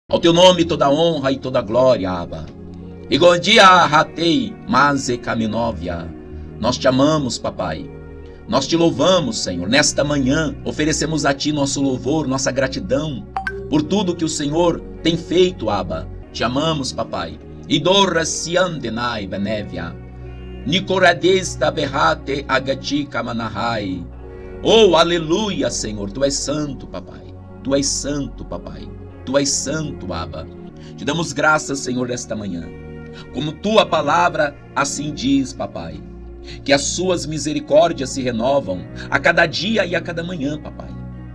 Ao teu nome toda honra e toda glória, Abba. Igondia ratei, maze caminovia. Nós te amamos, papai. Nós te louvamos, Senhor. Nesta manhã, oferecemos a ti nosso louvor, nossa gratidão por tudo que o Senhor tem feito, Abba. Te amamos, papai. Idorra siandenai benevia. Nicoradesta berrate agati kamanahai. Oh, aleluia, Senhor. Tu és santo, papai. Tu és santo, papai. Tu és santo, Abba. Te damos graças, Senhor, nesta manhã. Como tua palavra assim diz, papai. Que as suas misericórdias se renovam a cada dia e a cada manhã, papai.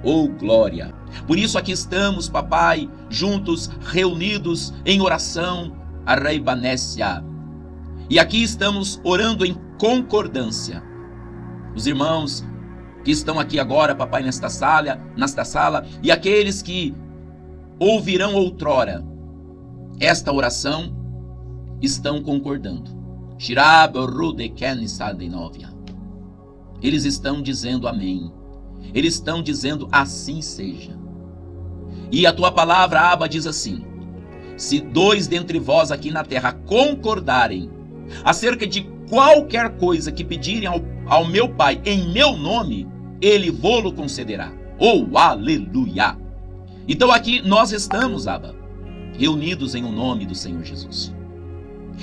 Oh, glória! Por isso aqui estamos, papai, juntos, reunidos em oração, a Reibanécia. E aqui estamos orando em concordância. Os irmãos que estão aqui agora, papai, nesta sala, e aqueles que ouvirão outrora esta oração, estão concordando. Eles estão dizendo amém. Eles estão dizendo assim seja. E a tua palavra, Abba, diz assim: se dois dentre vós aqui na terra concordarem acerca de qualquer coisa que pedirem ao meu Pai em meu nome, ele vô-lo concederá. Oh, aleluia! Então aqui nós estamos, Abba, reunidos em o nome do Senhor Jesus.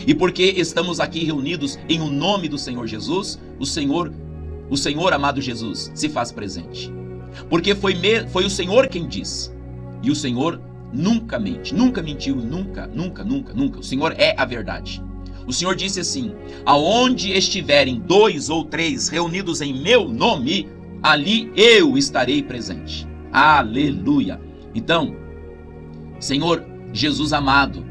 E porque estamos aqui reunidos em o nome do Senhor Jesus, o Senhor, amado Jesus, se faz presente. Porque foi o Senhor quem disse. E o Senhor nunca mente, nunca mentiu, nunca. O Senhor é a verdade. O Senhor disse assim: aonde estiverem 2 ou 3 reunidos em meu nome, ali eu estarei presente. Aleluia! Então, Senhor Jesus amado,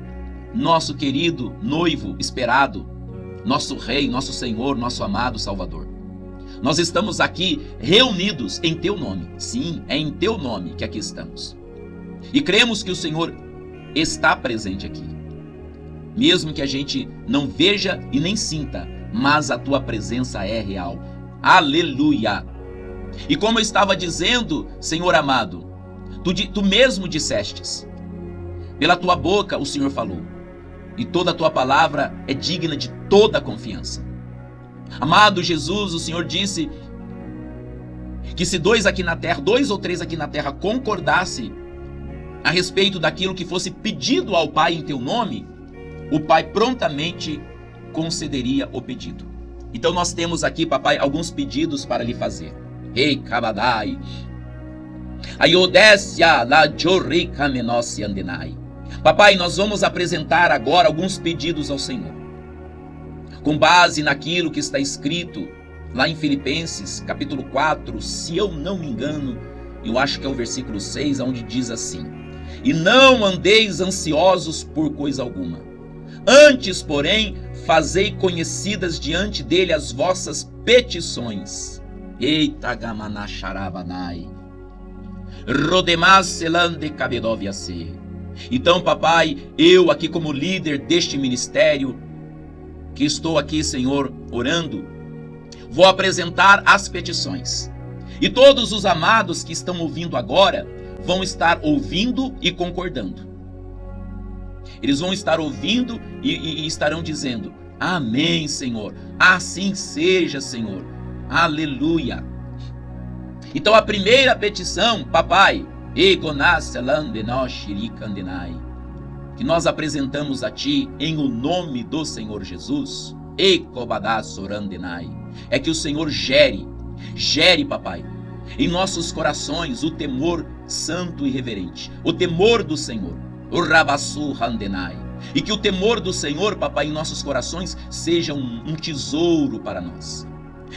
nosso querido noivo esperado, nosso Rei, nosso Senhor, nosso amado Salvador, nós estamos aqui reunidos em teu nome. Sim, é em teu nome que aqui estamos. E cremos que o Senhor está presente aqui. Mesmo que a gente não veja e nem sinta, mas a tua presença é real. Aleluia! E como eu estava dizendo, Senhor amado, tu mesmo dissestes, pela tua boca o Senhor falou, e toda a tua palavra é digna de toda confiança. Amado Jesus, o Senhor disse que se 2 ou 3 aqui na terra concordassem a respeito daquilo que fosse pedido ao Pai em teu nome, o Pai prontamente concederia o pedido. Então nós temos aqui, papai, alguns pedidos para lhe fazer. Ei, Kabadai, Ayodécia la Jorrica Menossi Andenai. Papai, nós vamos apresentar agora alguns pedidos ao Senhor, com base naquilo que está escrito lá em Filipenses, capítulo 4, se eu não me engano, eu acho que é o versículo 6, onde diz assim: e não andeis ansiosos por coisa alguma, antes, porém, fazei conhecidas diante dele as vossas petições. Eita gamanacharabanai, rodemasselande cabedoviace. Então, papai, eu aqui como líder deste ministério, que estou aqui, Senhor, orando, vou apresentar as petições. E todos os amados que estão ouvindo agora vão estar ouvindo e concordando. Eles vão estar ouvindo e estarão dizendo: amém, Senhor, assim seja, Senhor, aleluia. Então a primeira petição, papai, que nós apresentamos a ti em o nome do Senhor Jesus, é que o Senhor gere, papai, em nossos corações o temor santo e reverente, o temor do Senhor, o Rabassu Handenai, e que o temor do Senhor, papai, em nossos corações seja um tesouro para nós.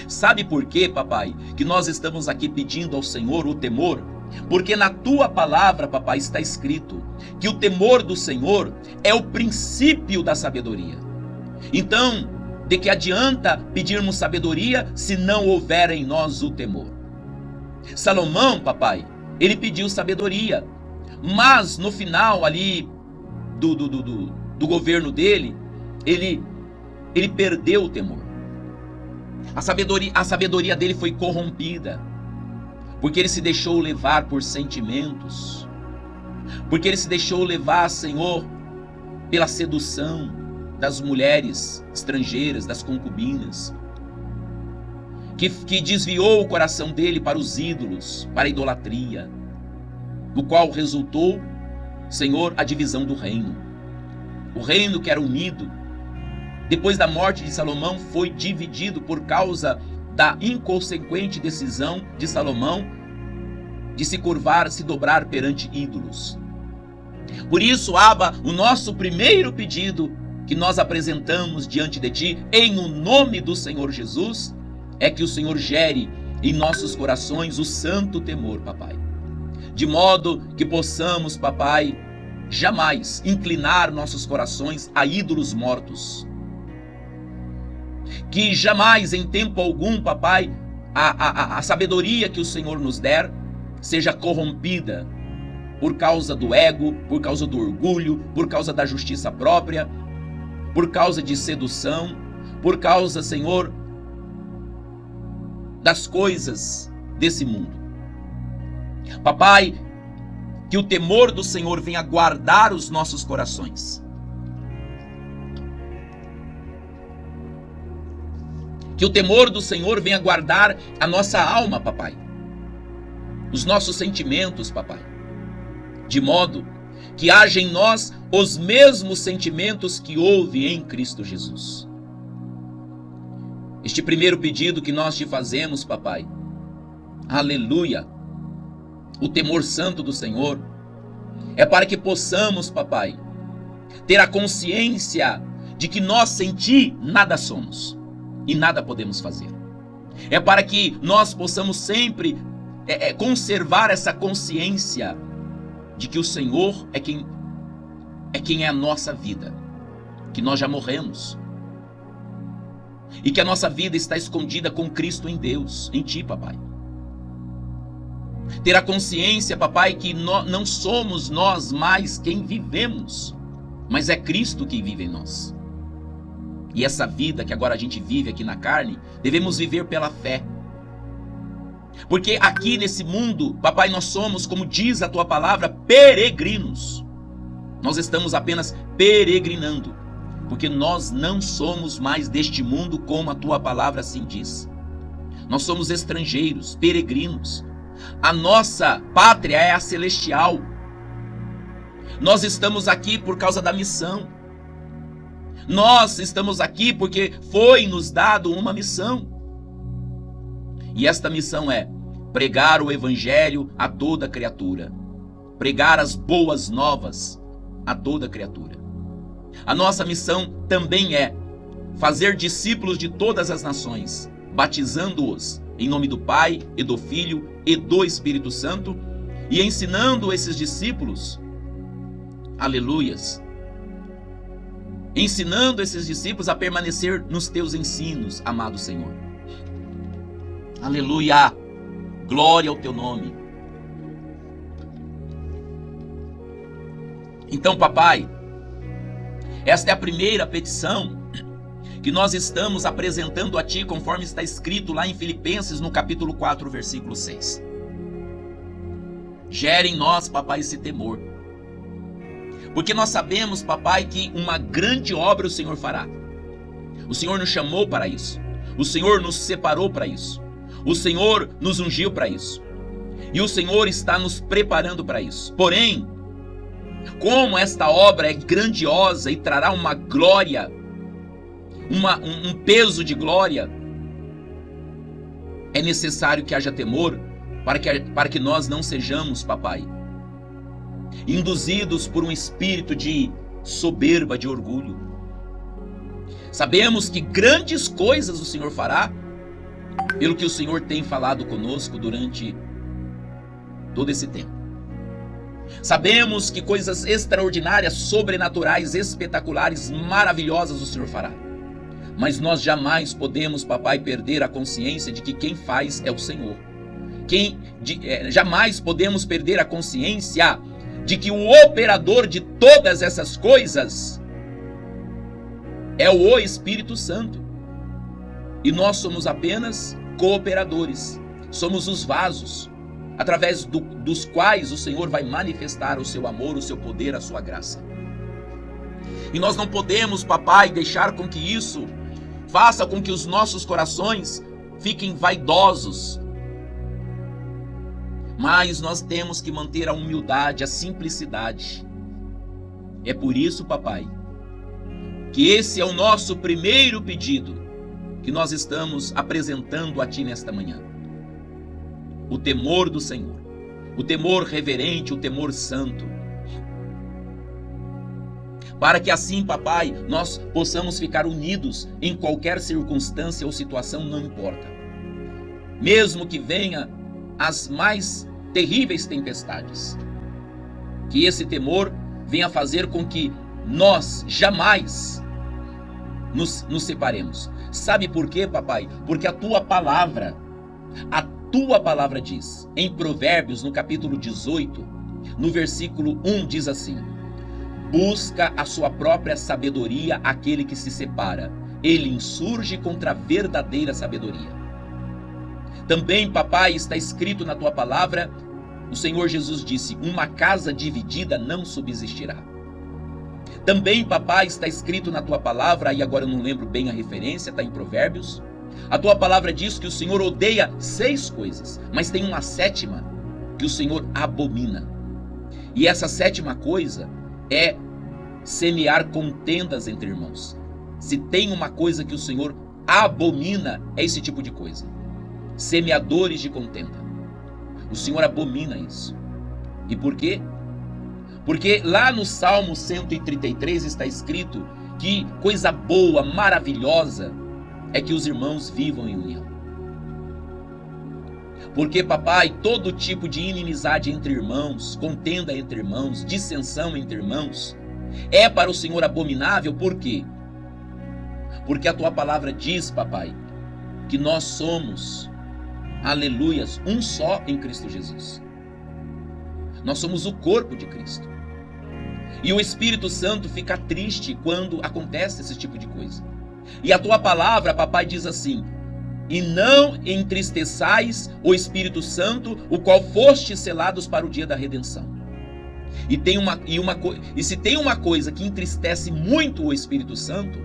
Sabe por quê, papai, que nós estamos aqui pedindo ao Senhor o temor? Porque na tua palavra, papai, está escrito que o temor do Senhor é o princípio da sabedoria. Então, de que adianta pedirmos sabedoria se não houver em nós o temor? Salomão, papai, ele pediu sabedoria, mas no final ali do governo dele, ele perdeu o temor. A sabedoria dele foi corrompida, porque ele se deixou levar por sentimentos. porque ele se deixou levar, Senhor, pela sedução das mulheres estrangeiras, das concubinas, que desviou o coração dele para os ídolos, para a idolatria, do qual resultou, Senhor, a divisão do reino. O reino que era unido, depois da morte de Salomão, foi dividido por causa da inconsequente decisão de Salomão de se curvar, se dobrar perante ídolos. Por isso, Abba, o nosso primeiro pedido que nós apresentamos diante de Ti, em o nome do Senhor Jesus, é que o Senhor gere em nossos corações o santo temor, papai. De modo que possamos, papai, jamais inclinar nossos corações a ídolos mortos. Que jamais, em tempo algum, papai, a sabedoria que o Senhor nos der seja corrompida por causa do ego, por causa do orgulho, por causa da justiça própria, por causa de sedução, por causa, Senhor, das coisas desse mundo. Papai, que o temor do Senhor venha guardar os nossos corações. Que o temor do Senhor venha guardar a nossa alma, papai. Os nossos sentimentos, papai. De modo que haja em nós os mesmos sentimentos que houve em Cristo Jesus. Este primeiro pedido que nós te fazemos, papai. Aleluia. O temor santo do Senhor é para que possamos, papai, ter a consciência de que nós sem ti nada somos e nada podemos fazer. É para que nós possamos sempre conservar essa consciência de que o Senhor é quem é a nossa vida, que nós já morremos e que a nossa vida está escondida com Cristo em Deus, em ti, papai. Ter a consciência, papai, que não somos nós mais quem vivemos, mas é Cristo que vive em nós. E essa vida que agora a gente vive aqui na carne, devemos viver pela fé. Porque aqui nesse mundo, papai, nós somos, como diz a tua palavra, peregrinos. Nós estamos apenas peregrinando, porque nós não somos mais deste mundo, como a tua palavra assim diz. Nós somos estrangeiros, peregrinos. A nossa pátria é a celestial. Nós estamos aqui por causa da missão. Nós estamos aqui porque foi nos dado uma missão. E esta missão é pregar o evangelho a toda criatura. Pregar as boas novas a toda criatura. A nossa missão também é fazer discípulos de todas as nações, batizando-os em nome do Pai e do Filho e do Espírito Santo, e ensinando esses discípulos, aleluias, ensinando esses discípulos a permanecer nos teus ensinos, amado Senhor. Aleluia, glória ao teu nome. Então, papai, esta é a primeira petição que nós estamos apresentando a ti, conforme está escrito lá em Filipenses, no capítulo 4, versículo 6. Gere em nós, papai, esse temor. Porque nós sabemos, papai, que uma grande obra o Senhor fará. O Senhor nos chamou para isso. O Senhor nos separou para isso. O Senhor nos ungiu para isso. E o Senhor está nos preparando para isso. Porém, como esta obra é grandiosa e trará uma glória, um peso de glória, é necessário que haja temor para que nós não sejamos, papai, induzidos por um espírito de soberba, de orgulho. Sabemos que grandes coisas o Senhor fará, pelo que o Senhor tem falado conosco durante todo esse tempo. Sabemos que coisas extraordinárias, sobrenaturais, espetaculares, maravilhosas o Senhor fará. Mas nós jamais podemos, papai, perder a consciência de que quem faz é o Senhor. Jamais podemos perder a consciência de que o operador de todas essas coisas é o Espírito Santo. E nós somos apenas cooperadores. Somos os vasos. através dos quais o Senhor vai manifestar o seu amor, o seu poder, a sua graça. E nós não podemos, papai, deixar com que isso faça com que os nossos corações fiquem vaidosos. Mas nós temos que manter a humildade, a simplicidade. É por isso, papai, que esse é o nosso primeiro pedido que nós estamos apresentando a ti nesta manhã. O temor do Senhor, o temor reverente, o temor santo. Para que assim, papai, nós possamos ficar unidos em qualquer circunstância ou situação, não importa. Mesmo que venha as mais terríveis tempestades. Que esse temor venha fazer com que nós jamais nos separemos. Sabe por quê, papai? Porque a tua palavra diz, em Provérbios, no capítulo 18, no versículo 1, diz assim: busca a sua própria sabedoria aquele que se separa. Ele insurge contra a verdadeira sabedoria. Também, papai, está escrito na tua palavra, o Senhor Jesus disse: uma casa dividida não subsistirá. Também, papai, está escrito na tua palavra, e agora eu não lembro bem a referência, está em Provérbios. A tua palavra diz que o Senhor odeia 6 coisas, mas tem uma 7ª que o Senhor abomina. E essa 7ª coisa é semear contendas entre irmãos. Se tem uma coisa que o Senhor abomina, é esse tipo de coisa. Semeadores de contenda. O Senhor abomina isso. E por quê? Porque lá no Salmo 133 está escrito que coisa boa, maravilhosa, é que os irmãos vivam em união. Porque, papai, todo tipo de inimizade entre irmãos, contenda entre irmãos, dissensão entre irmãos, é para o Senhor abominável. Por quê? Porque a tua palavra diz, papai, que nós somos, aleluias, um só em Cristo Jesus. Nós somos o corpo de Cristo. E o Espírito Santo fica triste quando acontece esse tipo de coisa. E a tua palavra, papai, diz assim: e não entristeçais o Espírito Santo, o qual fostes selados para o dia da redenção. E se tem uma coisa que entristece muito o Espírito Santo,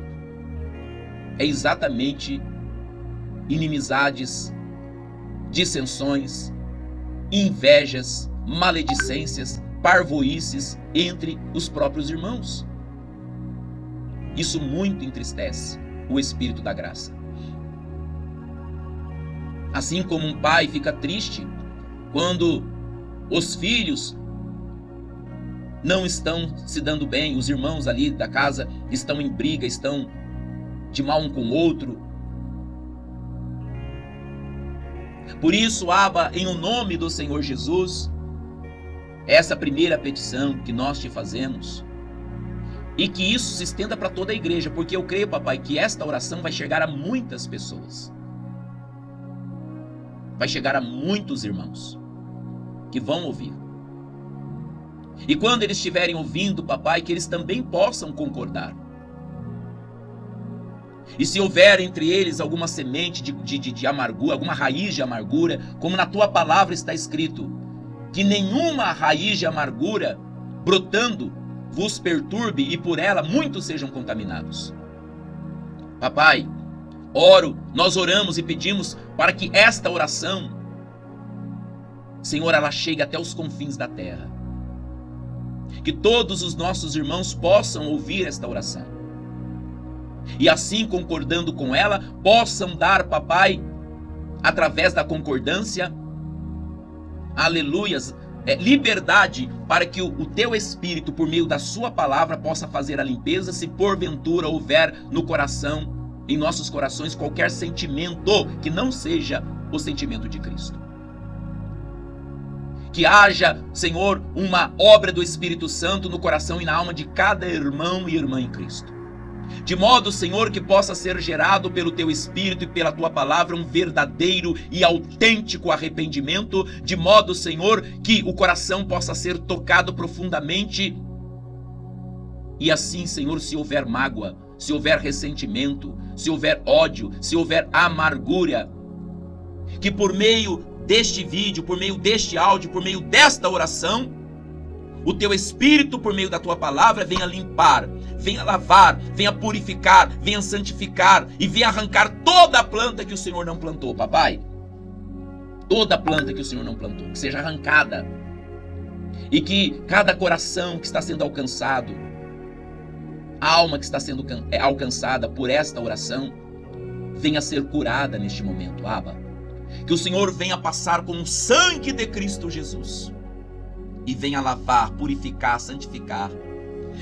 é exatamente inimizades, dissensões, invejas, maledicências, parvoíces entre os próprios irmãos. Isso muito entristece o Espírito da graça. Assim como um pai fica triste quando os filhos não estão se dando bem, os irmãos ali da casa estão em briga, estão de mal um com o outro. Por isso, Abba, em o nome do Senhor Jesus, essa primeira petição que nós te fazemos, e que isso se estenda para toda a igreja, porque eu creio, papai, que esta oração vai chegar a muitas pessoas. Vai chegar a muitos irmãos que vão ouvir. E quando eles estiverem ouvindo, papai, que eles também possam concordar. E se houver entre eles alguma semente de amargura, alguma raiz de amargura, como na tua palavra está escrito, que nenhuma raiz de amargura brotando vos perturbe e por ela muitos sejam contaminados. Papai, nós oramos e pedimos para que esta oração, Senhor, ela chegue até os confins da terra. Que todos os nossos irmãos possam ouvir esta oração. E assim, concordando com ela, possam dar, papai, através da concordância, aleluias, liberdade para que o teu Espírito, por meio da sua palavra, possa fazer a limpeza, se porventura houver no coração, em nossos corações, qualquer sentimento que não seja o sentimento de Cristo. Que haja, Senhor, uma obra do Espírito Santo no coração e na alma de cada irmão e irmã em Cristo. De modo, Senhor, que possa ser gerado pelo teu Espírito e pela tua palavra um verdadeiro e autêntico arrependimento, de modo, Senhor, que o coração possa ser tocado profundamente. E assim, Senhor, se houver mágoa, se houver ressentimento, se houver ódio, se houver amargura, que por meio deste vídeo, por meio deste áudio, por meio desta oração, o teu Espírito, por meio da tua palavra, venha limpar, venha lavar, venha purificar, venha santificar e venha arrancar toda a planta que o Senhor não plantou, papai. Toda planta que o Senhor não plantou, que seja arrancada. E que cada coração que está sendo alcançado, a alma que está sendo alcançada por esta oração, venha ser curada neste momento, Abba. Que o Senhor venha passar com o sangue de Cristo Jesus e venha lavar, purificar, santificar.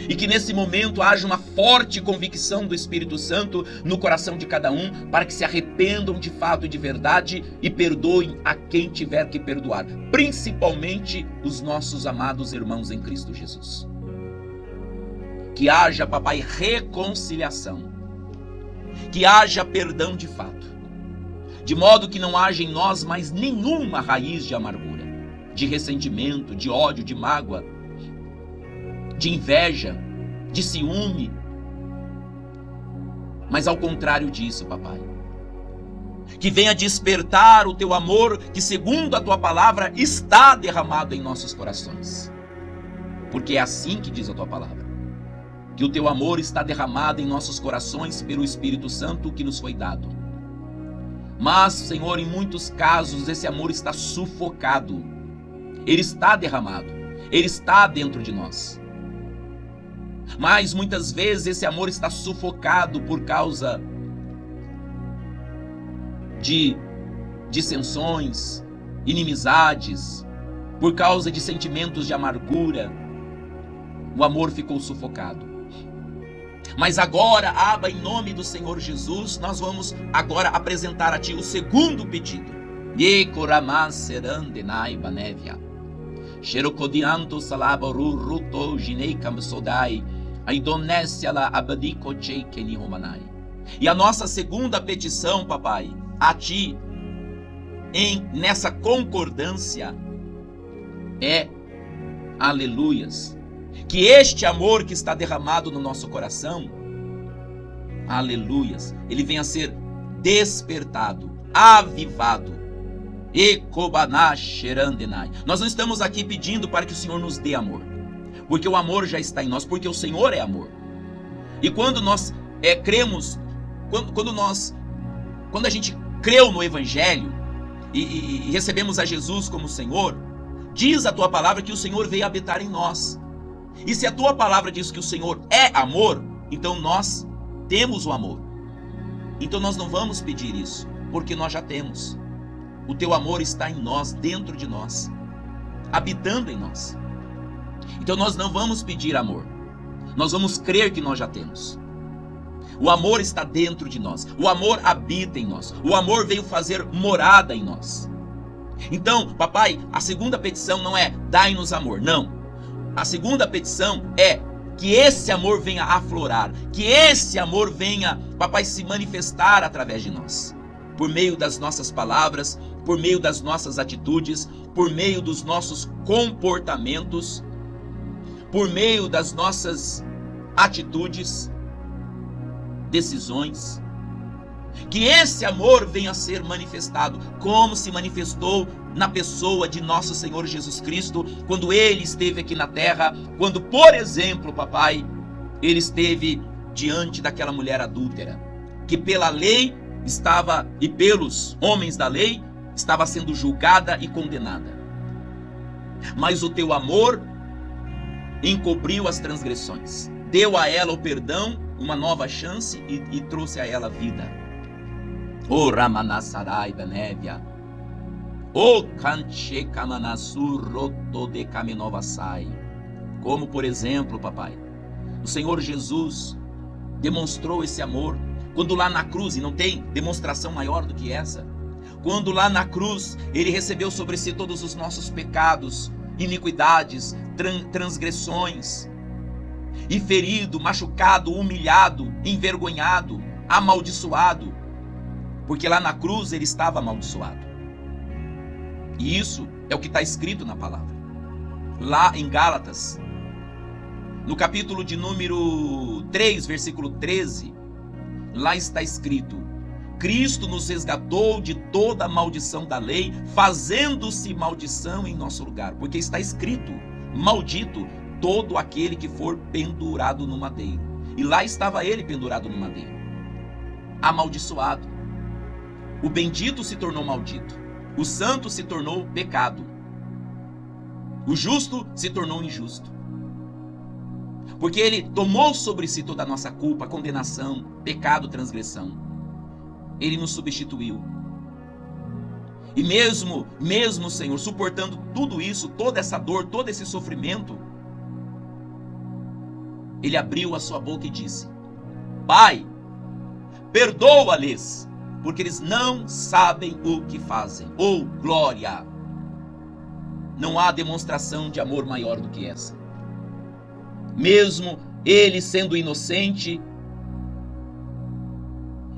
E que nesse momento haja uma forte convicção do Espírito Santo no coração de cada um, para que se arrependam de fato e de verdade e perdoem a quem tiver que perdoar, principalmente os nossos amados irmãos em Cristo Jesus. Que haja, papai, reconciliação, que haja perdão de fato, de modo que não haja em nós mais nenhuma raiz de amargura, de ressentimento, de ódio, de mágoa, de inveja, de ciúme, mas ao contrário disso, papai, que venha despertar o teu amor, que segundo a tua palavra está derramado em nossos corações, porque é assim que diz a tua palavra, que o teu amor está derramado em nossos corações pelo Espírito Santo que nos foi dado. Mas, Senhor, em muitos casos esse amor está sufocado, ele está derramado, ele está dentro de nós. Mas muitas vezes esse amor está sufocado por causa de dissensões, inimizades, por causa de sentimentos de amargura. O amor ficou sufocado. Mas agora, Abba, em nome do Senhor Jesus, nós vamos agora apresentar a Ti o segundo pedido. Xerocodianto salaboru ruto ginei kamsodai, aidonésia la abadico cheikeni romanai. E a nossa segunda petição, papai, a Ti, nessa concordância, é, aleluias, que este amor que está derramado no nosso coração, aleluias, ele venha a ser despertado, avivado. Nós não estamos aqui pedindo para que o Senhor nos dê amor, porque o amor já está em nós, porque o Senhor é amor. E quando nós cremos, quando a gente creu no Evangelho e recebemos a Jesus como Senhor, diz a tua palavra que o Senhor veio habitar em nós. E se a tua palavra diz que o Senhor é amor, então nós temos o amor. Então nós não vamos pedir isso, porque nós já temos. O teu amor está em nós, dentro de nós, habitando em nós. Então nós não vamos pedir amor, nós vamos crer que nós já temos. O amor está dentro de nós, o amor habita em nós, o amor veio fazer morada em nós. Então, papai, a segunda petição não é dai-nos amor, não. A segunda petição é que esse amor venha aflorar, que esse amor venha, papai, se manifestar através de nós, por meio das nossas palavras, por meio das nossas atitudes, por meio dos nossos comportamentos, por meio das nossas atitudes, decisões. Que esse amor venha a ser manifestado, como se manifestou na pessoa de nosso Senhor Jesus Cristo, quando Ele esteve aqui na terra, quando, por exemplo, papai, Ele esteve diante daquela mulher adúltera, que pela lei estava, e pelos homens da lei, estava sendo julgada e condenada. Mas o teu amor encobriu as transgressões, deu a ela o perdão, uma nova chance e trouxe a ela vida. O Ramanassarai Benévia, o Kanche Kamanasu Roto de Kamenovasai. Como, por exemplo, papai, o Senhor Jesus demonstrou esse amor quando lá na cruz, e não tem demonstração maior do que essa, quando lá na cruz Ele recebeu sobre si todos os nossos pecados, iniquidades, transgressões, e ferido, machucado, humilhado, envergonhado, amaldiçoado, porque lá na cruz Ele estava amaldiçoado. E isso é o que está escrito na palavra. Lá em Gálatas, no capítulo de número 3, versículo 13, lá está escrito Cristo nos resgatou de toda a maldição da lei, fazendo-se maldição em nosso lugar, porque está escrito: maldito todo aquele que for pendurado no madeiro. E lá estava ele pendurado no madeiro, amaldiçoado. O bendito se tornou maldito, o santo se tornou pecado, o justo se tornou injusto, porque ele tomou sobre si toda a nossa culpa, condenação, pecado, transgressão. Ele nos substituiu. E mesmo, Senhor, suportando tudo isso, toda essa dor, todo esse sofrimento, ele abriu a sua boca e disse: Pai, perdoa-lhes, porque eles não sabem o que fazem. Oh, glória! Não há demonstração de amor maior do que essa. Mesmo ele sendo inocente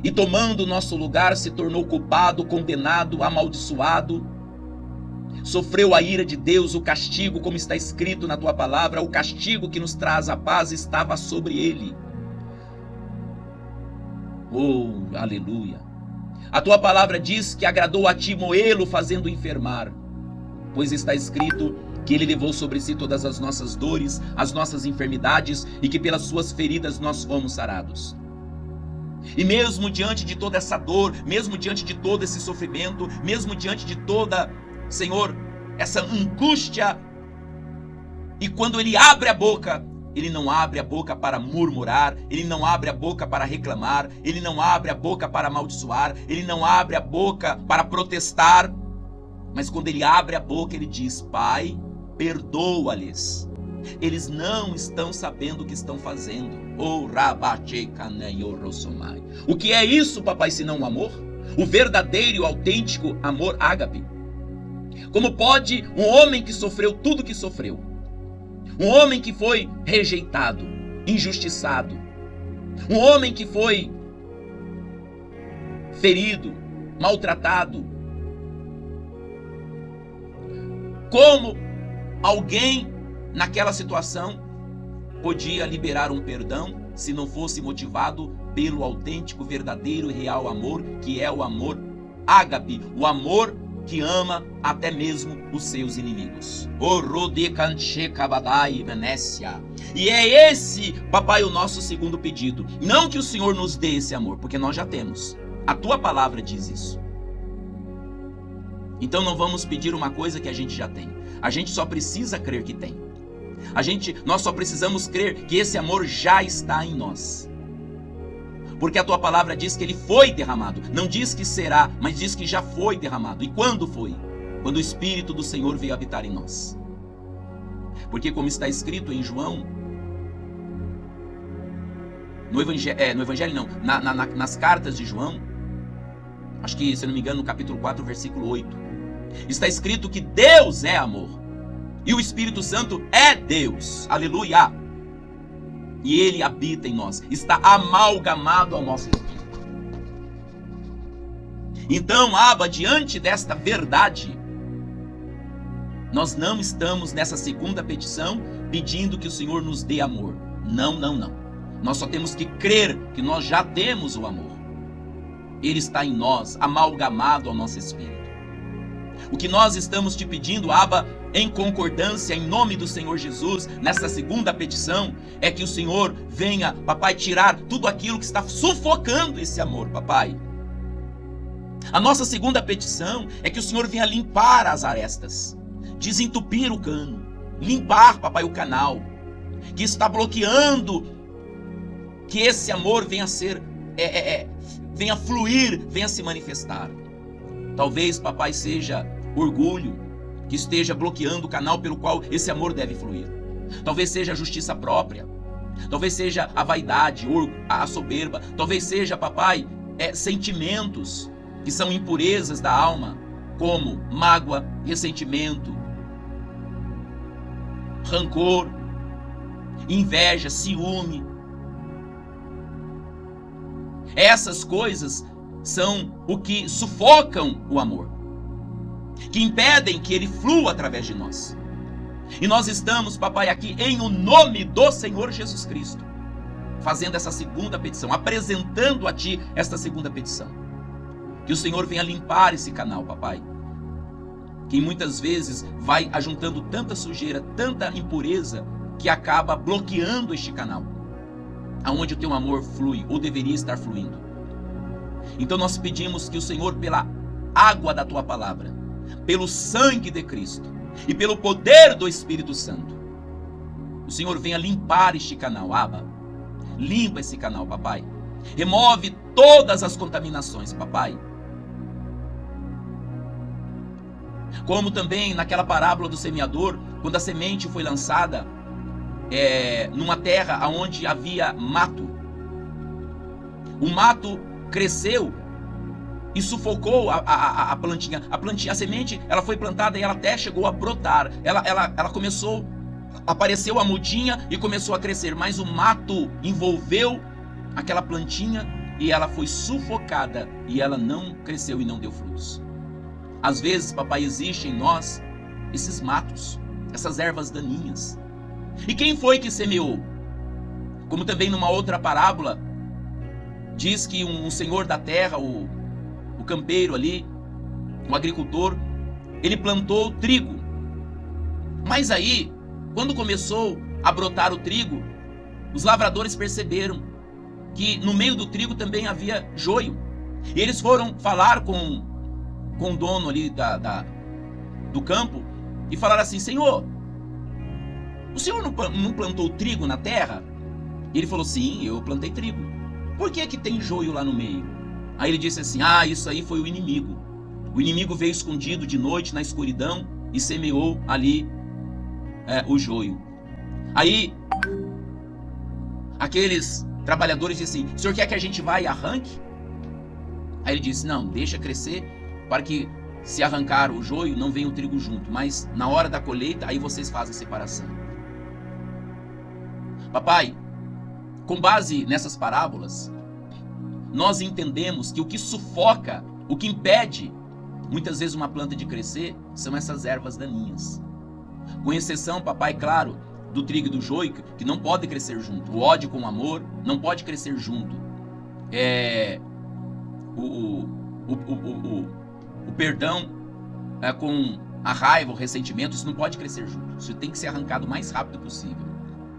e tomando o nosso lugar, se tornou culpado, condenado, amaldiçoado, sofreu a ira de Deus, o castigo, como está escrito na tua palavra, o castigo que nos traz a paz estava sobre ele. Oh, aleluia! A tua palavra diz que agradou a ti moê-lo, fazendo enfermar, pois está escrito que ele levou sobre si todas as nossas dores, as nossas enfermidades, e que pelas suas feridas nós fomos sarados. E mesmo diante de toda essa dor, mesmo diante de todo esse sofrimento, mesmo diante de toda, Senhor, essa angústia, e quando ele abre a boca, ele não abre a boca para murmurar, ele não abre a boca para reclamar, ele não abre a boca para amaldiçoar, ele não abre a boca para protestar, mas quando ele abre a boca, ele diz: Pai, perdoa-lhes. Eles não estão sabendo o que estão fazendo. O que é isso, papai, senão o amor? O verdadeiro e o autêntico amor ágape. Como pode um homem que sofreu tudo que sofreu, um homem que foi rejeitado, injustiçado, um homem que foi ferido, maltratado, como alguém naquela situação podia liberar um perdão se não fosse motivado pelo autêntico, verdadeiro e real amor, que é o amor ágape, o amor que ama até mesmo os seus inimigos. E é esse, papai, o nosso segundo pedido. Não que o Senhor nos dê esse amor, porque nós já temos. A tua palavra diz isso. Então não vamos pedir uma coisa que a gente já tem. A gente só precisa crer que tem. Nós só precisamos crer que esse amor já está em nós. Porque a tua palavra diz que ele foi derramado. Não diz que será, mas diz que já foi derramado. E quando foi? Quando o Espírito do Senhor veio habitar em nós. Porque como está escrito em João, nas cartas de João, acho que, se não me engano, no capítulo 4, versículo 8, está escrito que Deus é amor. E o Espírito Santo é Deus. Aleluia! E ele habita em nós. Está amalgamado ao nosso espírito. Então, Abba, diante desta verdade, nós não estamos nessa segunda petição pedindo que o Senhor nos dê amor. Não, não, não. Nós só temos que crer que nós já temos o amor. Ele está em nós, amalgamado ao nosso espírito. O que nós estamos te pedindo, Abba, em concordância, em nome do Senhor Jesus, nessa segunda petição, é que o Senhor venha, papai, tirar tudo aquilo que está sufocando esse amor, papai. A nossa segunda petição é que o Senhor venha limpar as arestas, desentupir o cano, limpar, papai, o canal, que está bloqueando que esse amor venha ser, venha fluir, venha se manifestar. Talvez, papai, seja orgulho que esteja bloqueando o canal pelo qual esse amor deve fluir. Talvez seja a justiça própria. Talvez seja a vaidade, a soberba. Talvez seja, papai, sentimentos que são impurezas da alma, como mágoa, ressentimento, rancor, inveja, ciúme. Essas coisas são o que sufocam o amor, que impedem que ele flua através de nós. E nós estamos, papai, aqui em o nome do Senhor Jesus Cristo, fazendo essa segunda petição, apresentando a ti esta segunda petição. Que o Senhor venha limpar esse canal, papai. Que muitas vezes vai ajuntando tanta sujeira, tanta impureza, que acaba bloqueando este canal, aonde o teu amor flui, ou deveria estar fluindo. Então nós pedimos que o Senhor, pela água da tua palavra, pelo sangue de Cristo e pelo poder do Espírito Santo, o Senhor venha limpar este canal, Abba. Limpa esse canal, papai. Remove todas as contaminações, papai. Como também naquela parábola do semeador, quando a semente foi lançada numa terra onde havia mato. O mato cresceu e sufocou a plantinha. A semente, ela foi plantada e ela até chegou a brotar. Ela começou, apareceu a mudinha e começou a crescer, mas o mato envolveu aquela plantinha e ela foi sufocada e ela não cresceu e não deu frutos. Às vezes, papai, existe em nós esses matos, essas ervas daninhas. E quem foi que semeou? Como também numa outra parábola, diz que um senhor da terra, o campeiro ali, o agricultor, ele plantou trigo. Mas aí, quando começou a brotar o trigo, os lavradores perceberam que no meio do trigo também havia joio. E eles foram falar com o dono ali do campo e falaram assim: Senhor, o senhor não plantou trigo na terra? E ele falou: sim, eu plantei trigo. Por que tem joio lá no meio? Aí ele disse assim: isso aí foi o inimigo. O inimigo veio escondido de noite na escuridão e semeou ali o joio. Aí aqueles trabalhadores disseram assim: o senhor quer que a gente vá e arranque? Aí ele disse: não, deixa crescer, para que se arrancar o joio não venha o trigo junto, mas na hora da colheita aí vocês fazem a separação. Papai, com base nessas parábolas, nós entendemos que o que sufoca, o que impede muitas vezes uma planta de crescer, são essas ervas daninhas. Com exceção, papai, claro, do trigo e do joio, que não podem crescer junto. O ódio com o amor não pode crescer junto. O perdão com a raiva, o ressentimento, isso não pode crescer junto. Isso tem que ser arrancado o mais rápido possível.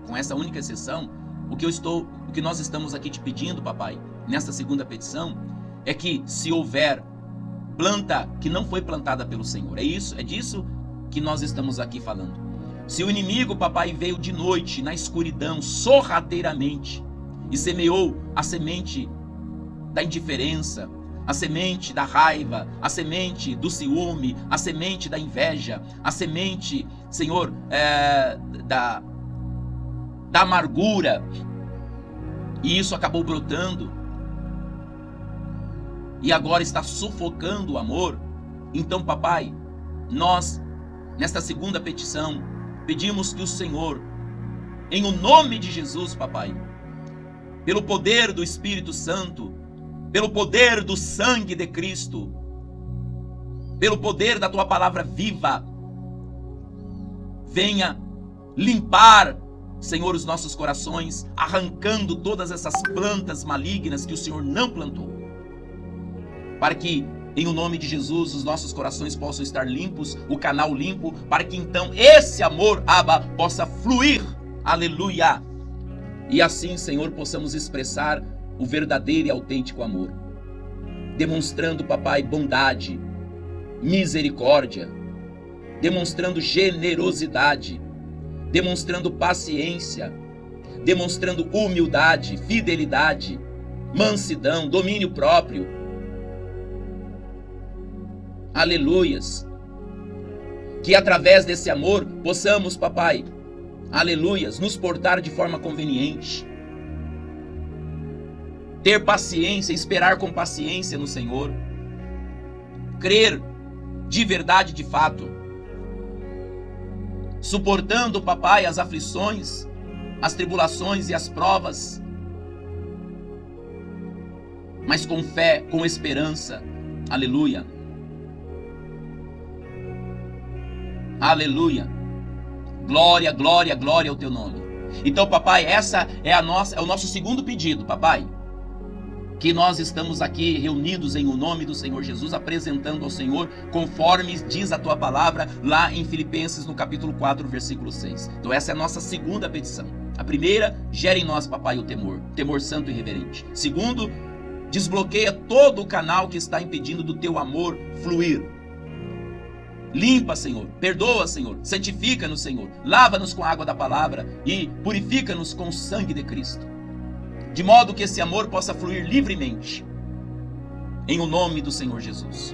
Com essa única exceção, o que nós estamos aqui te pedindo, papai, nesta segunda petição, é que se houver planta que não foi plantada pelo Senhor, é disso que nós estamos aqui falando. Se o inimigo, papai, veio de noite, na escuridão, sorrateiramente, e semeou a semente da indiferença, a semente da raiva, a semente do ciúme, a semente da inveja, a semente, Senhor, da amargura, e isso acabou brotando, e agora está sufocando o amor. Então, papai, nós, nesta segunda petição, pedimos que o Senhor, em o nome de Jesus, papai, pelo poder do Espírito Santo, pelo poder do sangue de Cristo, pelo poder da tua palavra viva, venha limpar, Senhor, os nossos corações, arrancando todas essas plantas malignas que o Senhor não plantou, para que, em o nome de Jesus, os nossos corações possam estar limpos, o canal limpo, para que então esse amor, Abba, possa fluir, aleluia, e assim, Senhor, possamos expressar o verdadeiro e autêntico amor, demonstrando, papai, bondade, misericórdia, demonstrando generosidade, demonstrando paciência, demonstrando humildade, fidelidade, mansidão, domínio próprio. Aleluias. Que através desse amor possamos, papai, aleluias, nos portar de forma conveniente, ter paciência, esperar com paciência no Senhor, crer de verdade, de fato, suportando, papai, as aflições, as tribulações e as provas, mas com fé, com esperança, aleluia, aleluia, glória, glória, glória ao teu nome. Então, papai, essa é o nosso segundo pedido, papai. que nós estamos aqui reunidos em o nome do Senhor Jesus, apresentando ao Senhor, conforme diz a tua palavra lá em Filipenses, no capítulo 4, versículo 6. Então essa é a nossa segunda petição. A primeira, gera em nós, papai, o temor santo e reverente. Segundo, desbloqueia todo o canal que está impedindo do teu amor fluir. Limpa, Senhor, perdoa, Senhor, santifica-nos, Senhor, lava-nos com a água da palavra e purifica-nos com o sangue de Cristo, de modo que esse amor possa fluir livremente, em o nome do Senhor Jesus.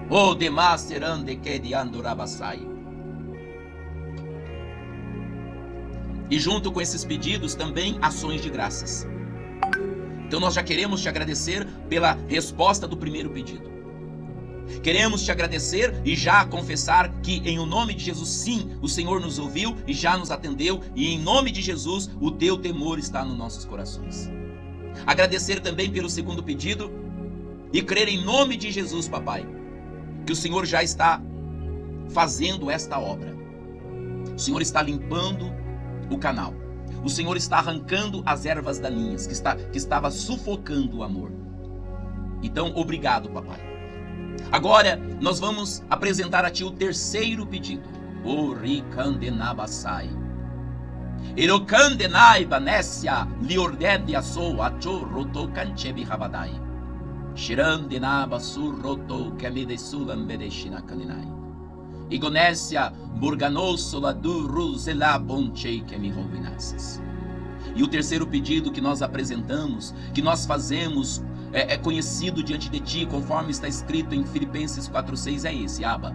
O demasterande que de andorabasai. E junto com esses pedidos também ações de graças. Então nós já queremos te agradecer pela resposta do primeiro pedido. Queremos te agradecer e já confessar que em o nome de Jesus, sim, o Senhor nos ouviu e já nos atendeu, e em nome de Jesus o teu temor está nos nossos corações. Agradecer também pelo segundo pedido e crer em nome de Jesus, papai, que o Senhor já está fazendo esta obra. O Senhor está limpando o canal. O Senhor está arrancando as ervas daninhas que estava sufocando o amor. Então, obrigado, papai. Agora, nós vamos apresentar a ti o terceiro pedido. O ricandenabasai. Erocandenai banécia liordedia sou achorroto canchebi rabadai. Shirandenabasurroto kamedesulambedeshinakanenai. Igonécia burganosola duruzela bonchei que me roubinasses. E o terceiro pedido que nós apresentamos, que nós fazemos, é conhecido diante de ti, conforme está escrito em Filipenses 4,6, é esse, Abba.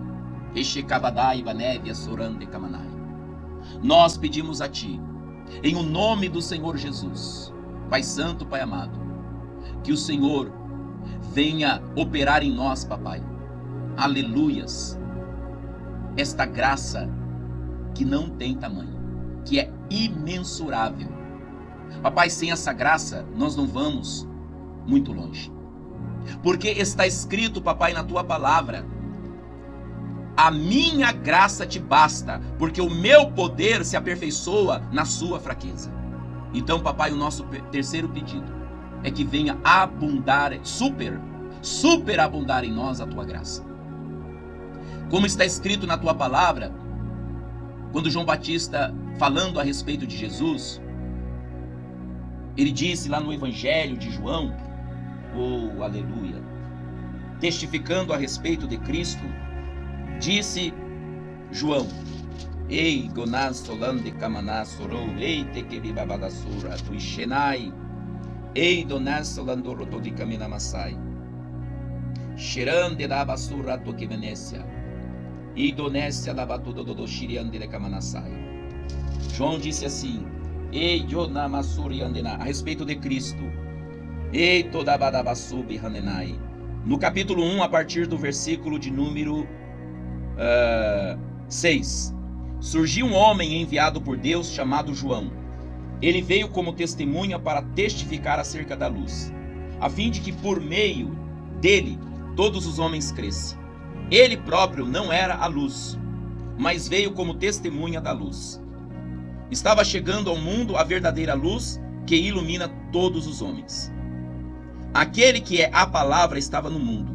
Nós pedimos a ti, em o nome do Senhor Jesus, Pai Santo, Pai amado, que o Senhor venha operar em nós, papai. Aleluias. Esta graça que não tem tamanho, que é imensurável. Papai, sem essa graça, nós não vamos muito longe. Porque está escrito, papai, na tua palavra: a minha graça te basta, porque o meu poder se aperfeiçoa na sua fraqueza. Então, papai, o nosso terceiro pedido é que venha abundar, superabundar em nós a tua graça. Como está escrito na tua palavra, quando João Batista, falando a respeito de Jesus, ele disse lá no Evangelho de João, oh, aleluia, testificando a respeito de Cristo, disse João: Ei, Gonás solande kamaná sorou, ei, tequeribabadassura, tuixenai, ei, donás solandoro de caminamassai, xerande da basura toquimenécia, e donécia lavatudo do xiriande de camanassai. João disse assim: Ei, Jonamassuri andena, a respeito de Cristo. Ei, todabadabassubi hanenai. No capítulo 1, a partir do versículo de número 6. Surgiu um homem enviado por Deus chamado João. Ele veio como testemunha para testificar acerca da luz, a fim de que por meio dele todos os homens crescem. Ele próprio não era a luz, mas veio como testemunha da luz. Estava chegando ao mundo a verdadeira luz que ilumina todos os homens. Aquele que é a palavra estava no mundo,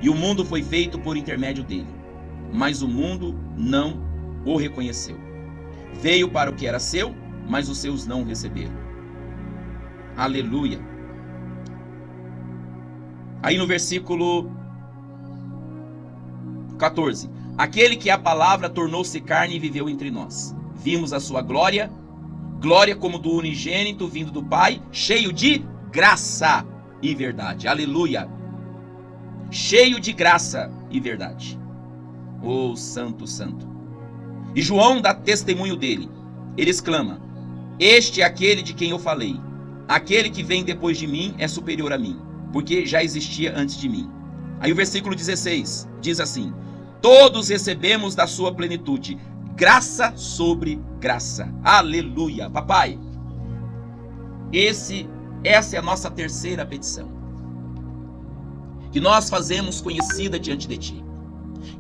e o mundo foi feito por intermédio dele, mas o mundo não o reconheceu. Veio para o que era seu, mas os seus não o receberam. Aleluia. Aí no versículo 14. Aquele que é a palavra tornou-se carne e viveu entre nós. Vimos a sua glória, glória como do unigênito vindo do Pai, cheio de graça e verdade. Aleluia. Cheio de graça e verdade. Oh, santo, santo. E João dá testemunho dele. Ele exclama: Este é aquele de quem eu falei. Aquele que vem depois de mim é superior a mim, porque já existia antes de mim. Aí o versículo 16 diz assim: Todos recebemos da sua plenitude, graça sobre graça. Aleluia. Papai, essa é a nossa terceira petição, que nós fazemos conhecida diante de ti.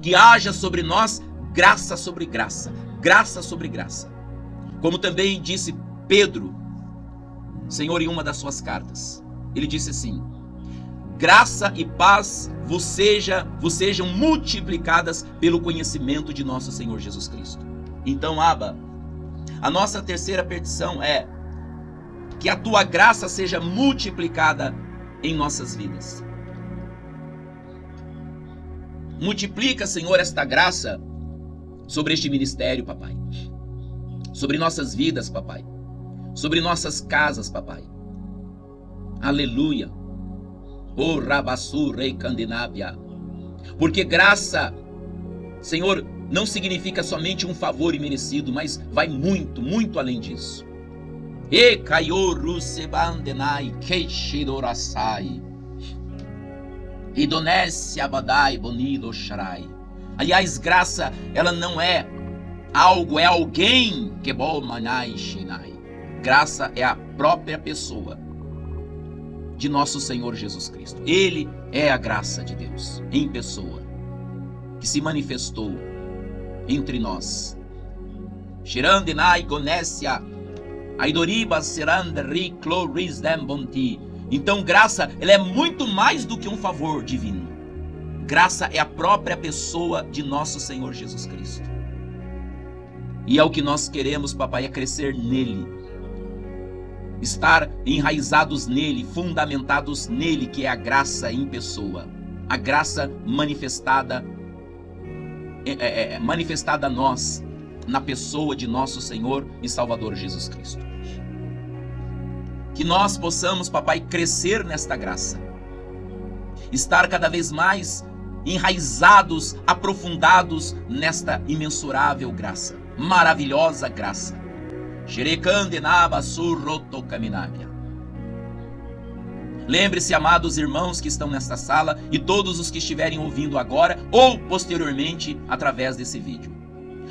Que haja sobre nós graça sobre graça, graça sobre graça. Como também disse Pedro, Senhor, em uma das suas cartas, ele disse assim: graça e paz vos sejam multiplicadas pelo conhecimento de nosso Senhor Jesus Cristo. Então, Abba, a nossa terceira petição é que a tua graça seja multiplicada em nossas vidas. Multiplica, Senhor, esta graça sobre este ministério, papai. Sobre nossas vidas, papai. Sobre nossas casas, papai. Aleluia. Oh, Rabassu, Rei Candinábia. Porque graça, Senhor, não significa somente um favor imerecido, mas vai muito, muito além disso. E Kaioru Sebandenai Keishidorasai. Idonésia Abadai Bonilo Sharai. Aliás, graça, ela não é algo, é alguém que bom manai shinai. Graça é a própria pessoa de nosso Senhor Jesus Cristo. Ele é a graça de Deus em pessoa, que se manifestou entre nós. Shirandenai Gonésia Aidoriba Serandri Clorisdem Bonti. Então, graça, ela é muito mais do que um favor divino. Graça é a própria pessoa de nosso Senhor Jesus Cristo. E é o que nós queremos, papai, é crescer nele. Estar enraizados nele, fundamentados nele, que é a graça em pessoa. A graça manifestada manifestada a nós, na pessoa de nosso Senhor e Salvador Jesus Cristo. Que nós possamos, papai, crescer nesta graça. Estar cada vez mais enraizados, aprofundados nesta imensurável graça. Maravilhosa graça. Lembre-se, amados irmãos que estão nesta sala e todos os que estiverem ouvindo agora ou posteriormente através desse vídeo.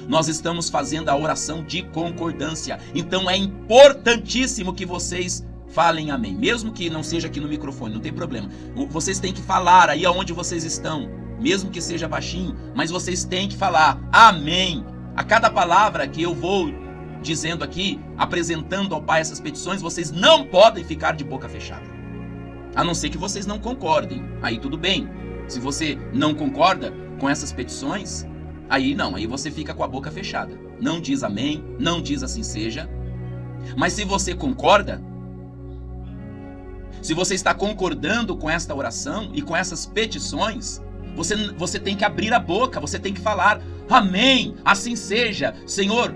Nós estamos fazendo a oração de concordância. Então é importantíssimo que vocês falem amém. Mesmo que não seja aqui no microfone, não tem problema. Vocês têm que falar aí aonde vocês estão. Mesmo que seja baixinho, mas vocês têm que falar amém. A cada palavra que eu vou dizendo aqui, apresentando ao Pai essas petições, vocês não podem ficar de boca fechada. A não ser que vocês não concordem. Aí tudo bem. Se você não concorda com essas petições, aí não, aí você fica com a boca fechada. Não diz amém, não diz assim seja. Mas se você concorda, se você está concordando com esta oração e com essas petições, você tem que abrir a boca, você tem que falar amém, assim seja. Senhor,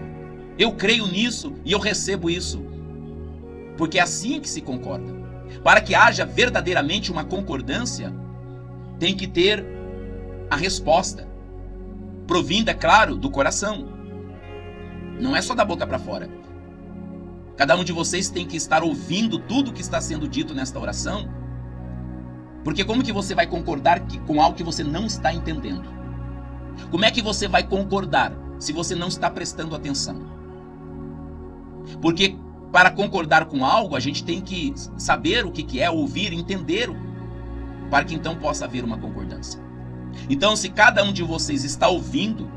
eu creio nisso e eu recebo isso. Porque é assim que se concorda. Para que haja verdadeiramente uma concordância, tem que ter a resposta. Provinda, claro, do coração. Não é só da boca para fora. Cada um de vocês tem que estar ouvindo tudo que está sendo dito nesta oração. Porque como que você vai concordar com algo que você não está entendendo? Como é que você vai concordar se você não está prestando atenção? Porque para concordar com algo, a gente tem que saber o que é, ouvir, entender, para que então possa haver uma concordância. Então, se cada um de vocês está ouvindo,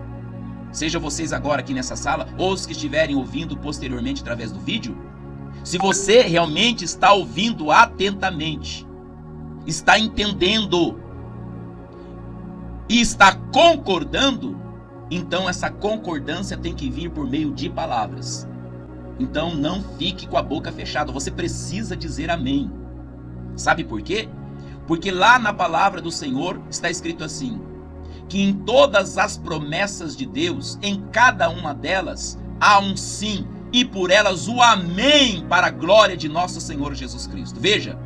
seja vocês agora aqui nessa sala, ou os que estiverem ouvindo posteriormente através do vídeo, se você realmente está ouvindo atentamente, está entendendo e está concordando, então essa concordância tem que vir por meio de palavras. Então não fique com a boca fechada, você precisa dizer amém. Sabe por quê? Porque lá na palavra do Senhor está escrito assim, que em todas as promessas de Deus, em cada uma delas, há um sim, e por elas o amém para a glória de nosso Senhor Jesus Cristo. Veja,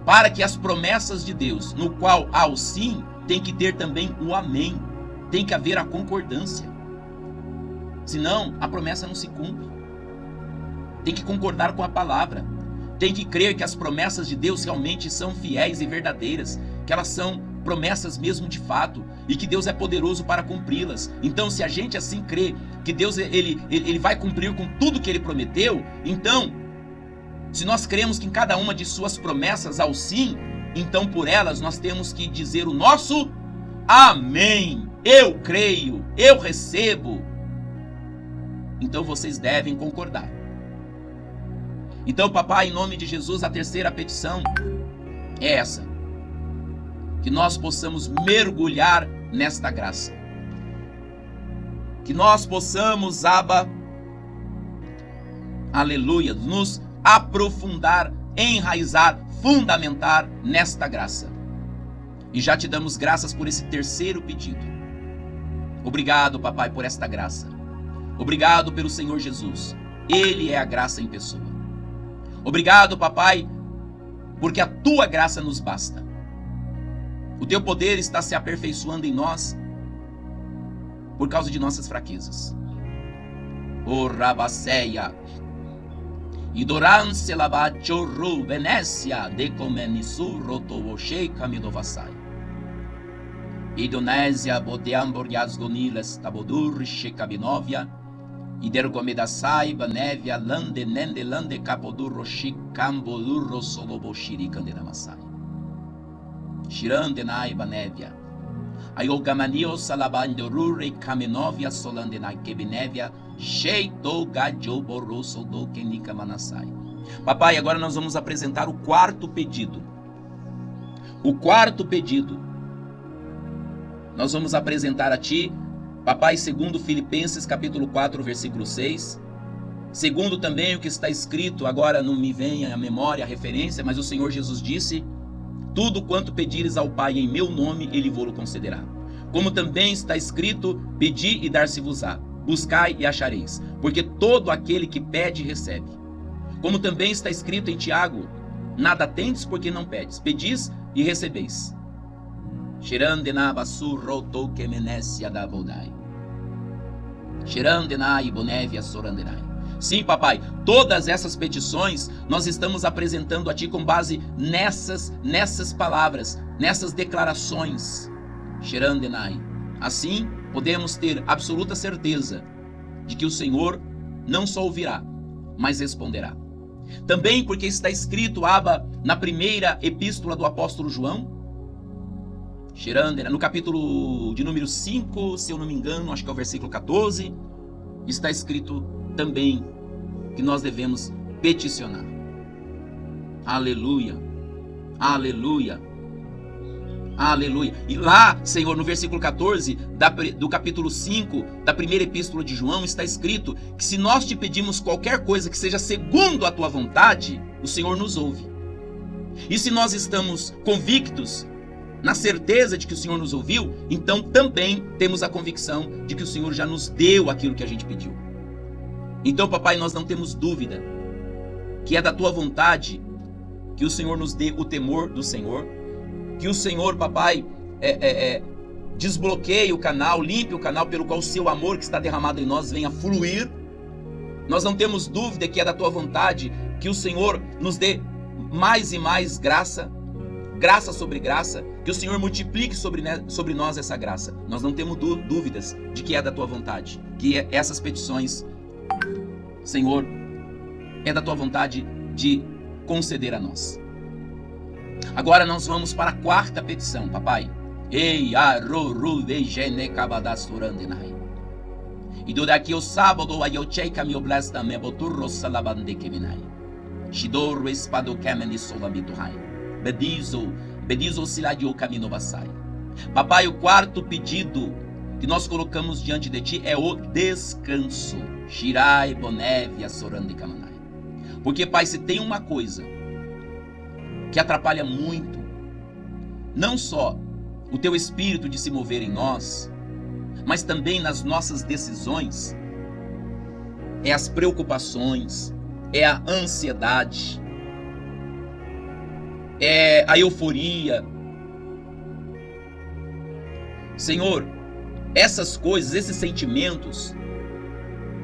para que as promessas de Deus, no qual há o sim, tem que ter também o amém, tem que haver a concordância. Senão, a promessa não se cumpre. Tem que concordar com a palavra. Tem que crer que as promessas de Deus realmente são fiéis e verdadeiras, que elas são promessas mesmo de fato, e que Deus é poderoso para cumpri-las. Então, se a gente assim crê que Deus ele vai cumprir com tudo que Ele prometeu, então, se nós cremos que em cada uma de suas promessas há o sim, então por elas nós temos que dizer o nosso amém. Eu creio, eu recebo. Então vocês devem concordar. Então, papai, em nome de Jesus, a terceira petição é essa: que nós possamos mergulhar nesta graça. Que nós possamos, Abba, aleluia, nos aprofundar, enraizar, fundamentar nesta graça. E já te damos graças por esse terceiro pedido. Obrigado, papai, por esta graça. Obrigado pelo Senhor Jesus. Ele é a graça em pessoa. Obrigado, papai, porque a tua graça nos basta. O teu poder está se aperfeiçoando em nós por causa de nossas fraquezas. O Rabaceia, Idorance Labachorru, Venécia, Decomenisu, Rotowoshei, Camidovasai. Indonésia, Bodeamborias Gonilas, Tabodur, Shekabinovia, Idergomedasai, Banévia, Lande, Nende, Lande, Capodur, Roshi, Cambolur, Rosoloboshiri, Candenamasai. Shirandenai, Banévia. Ayogamanio, Salabandorure, Kamenovia, Solandenai, Kebenevia, Sheito, Gajo, Boroso, do Kenika Manasai. Papai, agora nós vamos apresentar o quarto pedido. O quarto pedido. Nós vamos apresentar a ti, papai, segundo Filipenses capítulo 4, versículo 6. Segundo também o que está escrito, agora não me venha à memória a referência, mas o Senhor Jesus disse: tudo quanto pedires ao Pai em meu nome, Ele vô-lo concederá. Como também está escrito: pedi e dar-se-vos-á, buscai e achareis, porque todo aquele que pede, recebe. Como também está escrito em Tiago: nada tendes porque não pedes, pedis e recebeis. Sim, papai, todas essas petições nós estamos apresentando a ti com base nessas palavras, nessas declarações. Assim, podemos ter absoluta certeza de que o Senhor não só ouvirá, mas responderá. Também porque está escrito, Abba, na primeira epístola do apóstolo João, no capítulo de número 5, se eu não me engano, acho que é o versículo 14, está escrito também que nós devemos peticionar. Aleluia, aleluia, aleluia. E lá, Senhor, no versículo 14 do capítulo 5 da primeira epístola de João, está escrito que se nós te pedimos qualquer coisa que seja segundo a tua vontade, o Senhor nos ouve. E se nós estamos convictos, na certeza de que o Senhor nos ouviu, então também temos a convicção de que o Senhor já nos deu aquilo que a gente pediu. Então, papai, nós não temos dúvida que é da tua vontade que o Senhor nos dê o temor do Senhor, que o Senhor, papai, desbloqueie o canal, limpe o canal pelo qual o seu amor que está derramado em nós venha fluir. Nós não temos dúvida que é da tua vontade que o Senhor nos dê mais e mais graça, graça sobre graça, que o Senhor multiplique sobre nós essa graça. Nós não temos dúvidas de que é da tua vontade, que essas petições, Senhor, é da tua vontade de conceder a nós. Agora nós vamos para a quarta petição, papai. Ei, arroru vejene kabadasurandenai. E do daqui o sábado aí eu cheika mi oblasta me boturro salabande kevinai. Shidoro espado kemeni solabituhai. Bedizo siladio camino basai. Papai, o quarto pedido que nós colocamos diante de ti é o descanso. Shirai bonevia sorande kamanai. Porque, pai, se tem uma coisa que atrapalha muito, não só o teu espírito de se mover em nós, mas também nas nossas decisões, é as preocupações, é a ansiedade, é a euforia. Senhor, essas coisas, esses sentimentos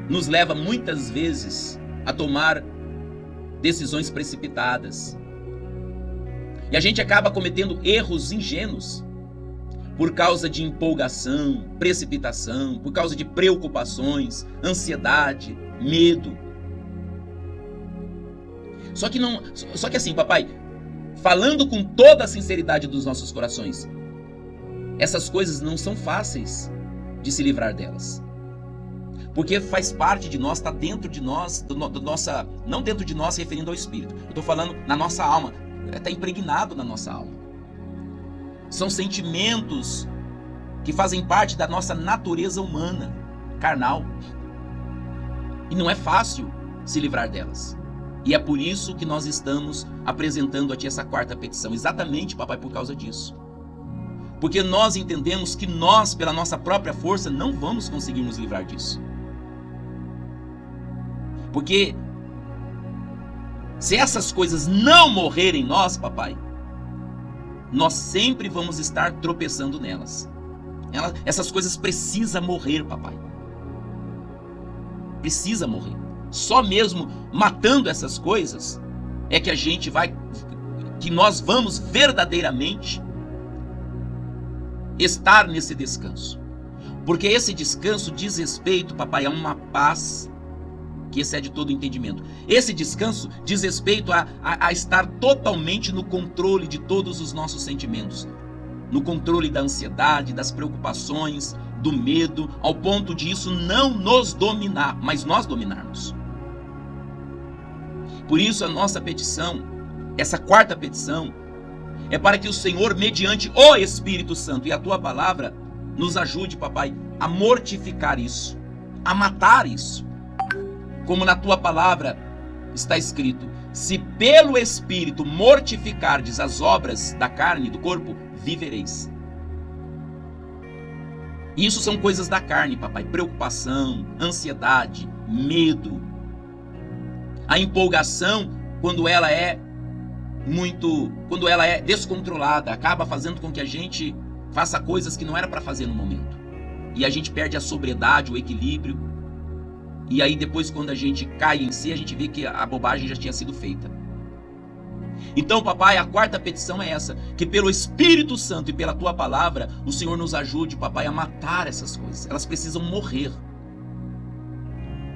nos levam muitas vezes a tomar decisões precipitadas. E a gente acaba cometendo erros ingênuos por causa de empolgação, precipitação, por causa de preocupações, ansiedade, medo. Só que assim, papai, falando com toda a sinceridade dos nossos corações, essas coisas não são fáceis de se livrar delas. Porque faz parte de nós, está dentro de nós, não dentro de nós referindo ao espírito. Eu estou falando na nossa alma, está impregnado na nossa alma. São sentimentos que fazem parte da nossa natureza humana, carnal. E não é fácil se livrar delas. E é por isso que nós estamos apresentando a Ti essa quarta petição, exatamente, papai, por causa disso. Porque nós entendemos que nós, pela nossa própria força, não vamos conseguir nos livrar disso. Porque se essas coisas não morrerem em nós, papai, nós sempre vamos estar tropeçando nelas. Essas coisas precisam morrer, papai. Precisa morrer. Só mesmo matando essas coisas é que que nós vamos verdadeiramente estar nesse descanso. Porque esse descanso diz respeito, papai, a uma paz que excede todo o entendimento. Esse descanso diz respeito a estar totalmente no controle de todos os nossos sentimentos, no controle da ansiedade, das preocupações, do medo, ao ponto de isso não nos dominar, mas nós dominarmos. Por isso a nossa petição, essa quarta petição, é para que o Senhor, mediante o Espírito Santo e a Tua palavra, nos ajude, papai, a mortificar isso, a matar isso. Como na Tua palavra está escrito: se pelo Espírito mortificardes as obras da carne e do corpo, vivereis. Isso são coisas da carne, papai. Preocupação, ansiedade, medo. A empolgação, quando ela é descontrolada, acaba fazendo com que a gente faça coisas que não era para fazer no momento. E a gente perde a sobriedade, o equilíbrio. E aí depois, quando a gente cai em si, a gente vê que a bobagem já tinha sido feita. Então, papai, a quarta petição é essa: que pelo Espírito Santo e pela Tua palavra, o Senhor nos ajude, papai, a matar essas coisas. Elas precisam morrer,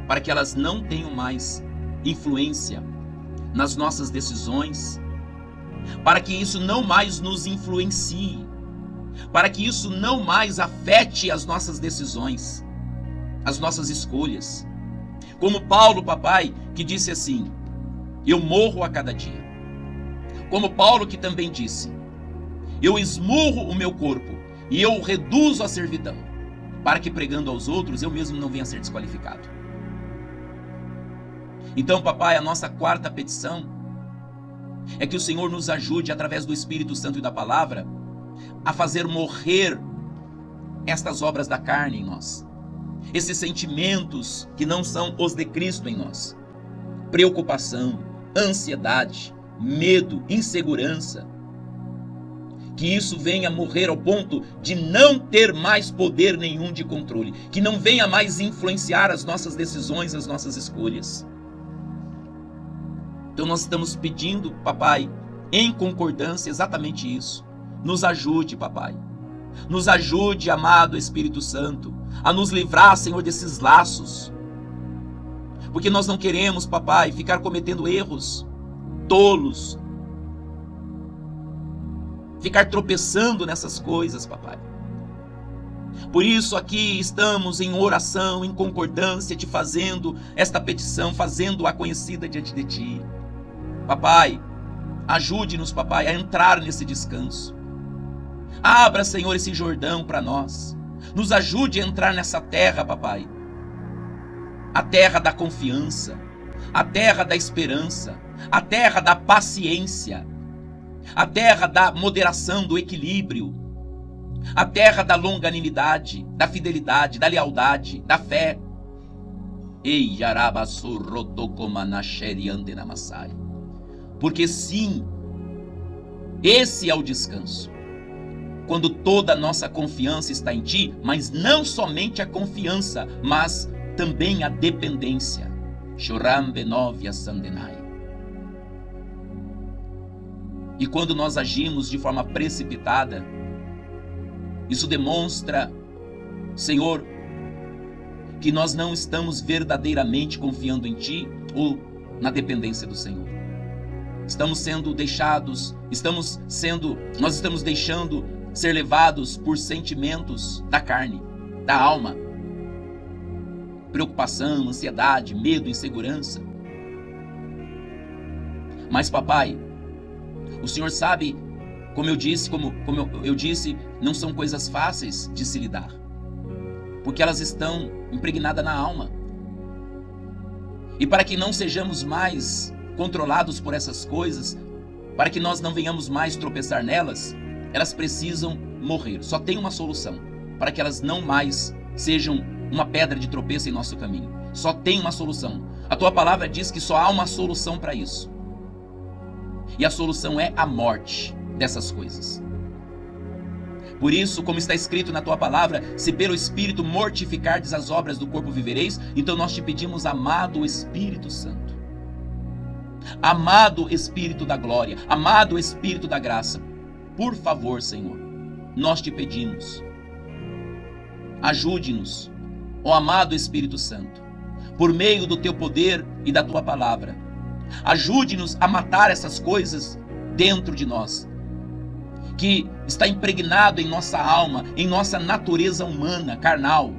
para que elas não tenham mais influência nas nossas decisões, para que isso não mais nos influencie, para que isso não mais afete as nossas decisões, as nossas escolhas. Como Paulo, papai, que disse assim: eu morro a cada dia. Como Paulo, que também disse: eu esmurro o meu corpo e eu o reduzo à servidão, para que pregando aos outros eu mesmo não venha a ser desqualificado. Então, papai, a nossa quarta petição é que o Senhor nos ajude, através do Espírito Santo e da palavra, a fazer morrer estas obras da carne em nós, esses sentimentos que não são os de Cristo em nós. Preocupação, ansiedade, medo, insegurança. Que isso venha morrer ao ponto de não ter mais poder nenhum de controle, que não venha mais influenciar as nossas decisões, as nossas escolhas. Então nós estamos pedindo, papai, em concordância, exatamente isso. Nos ajude, papai. Nos ajude, amado Espírito Santo, a nos livrar, Senhor, desses laços. Porque nós não queremos, papai, ficar cometendo erros tolos. Ficar tropeçando nessas coisas, papai. Por isso aqui estamos em oração, em concordância, te fazendo esta petição, fazendo-a conhecida diante de Ti. Papai, ajude-nos, papai, a entrar nesse descanso. Abra, Senhor, esse Jordão para nós. Nos ajude a entrar nessa terra, papai. A terra da confiança, a terra da esperança, a terra da paciência, a terra da moderação, do equilíbrio, a terra da longanimidade, da fidelidade, da lealdade, da fé. Ei, porque sim, esse é o descanso. Quando toda a nossa confiança está em Ti, mas não somente a confiança, mas também a dependência. E quando nós agimos de forma precipitada, isso demonstra, Senhor, que nós não estamos verdadeiramente confiando em Ti ou na dependência do Senhor. Estamos sendo deixados, nós estamos deixando ser levados por sentimentos da carne, da alma. preocupação, ansiedade, medo, insegurança. Mas, papai, o Senhor sabe, como eu disse, não são coisas fáceis de se lidar, porque elas estão impregnadas na alma. E para que não sejamos mais controlados por essas coisas, para que nós não venhamos mais tropeçar nelas, elas precisam morrer. Só tem uma solução para que elas não mais sejam uma pedra de tropeço em nosso caminho. Só tem uma solução. A tua palavra diz que só há uma solução para isso. E a solução é a morte dessas coisas. Por isso, como está escrito na tua palavra, se pelo Espírito mortificardes as obras do corpo vivereis, então nós te pedimos, amado Espírito Santo, amado Espírito da glória, amado Espírito da graça, por favor, Senhor, nós te pedimos, ajude-nos, ó amado Espírito Santo, por meio do teu poder e da tua palavra, ajude-nos a matar essas coisas dentro de nós, que está impregnado em nossa alma, em nossa natureza humana, carnal.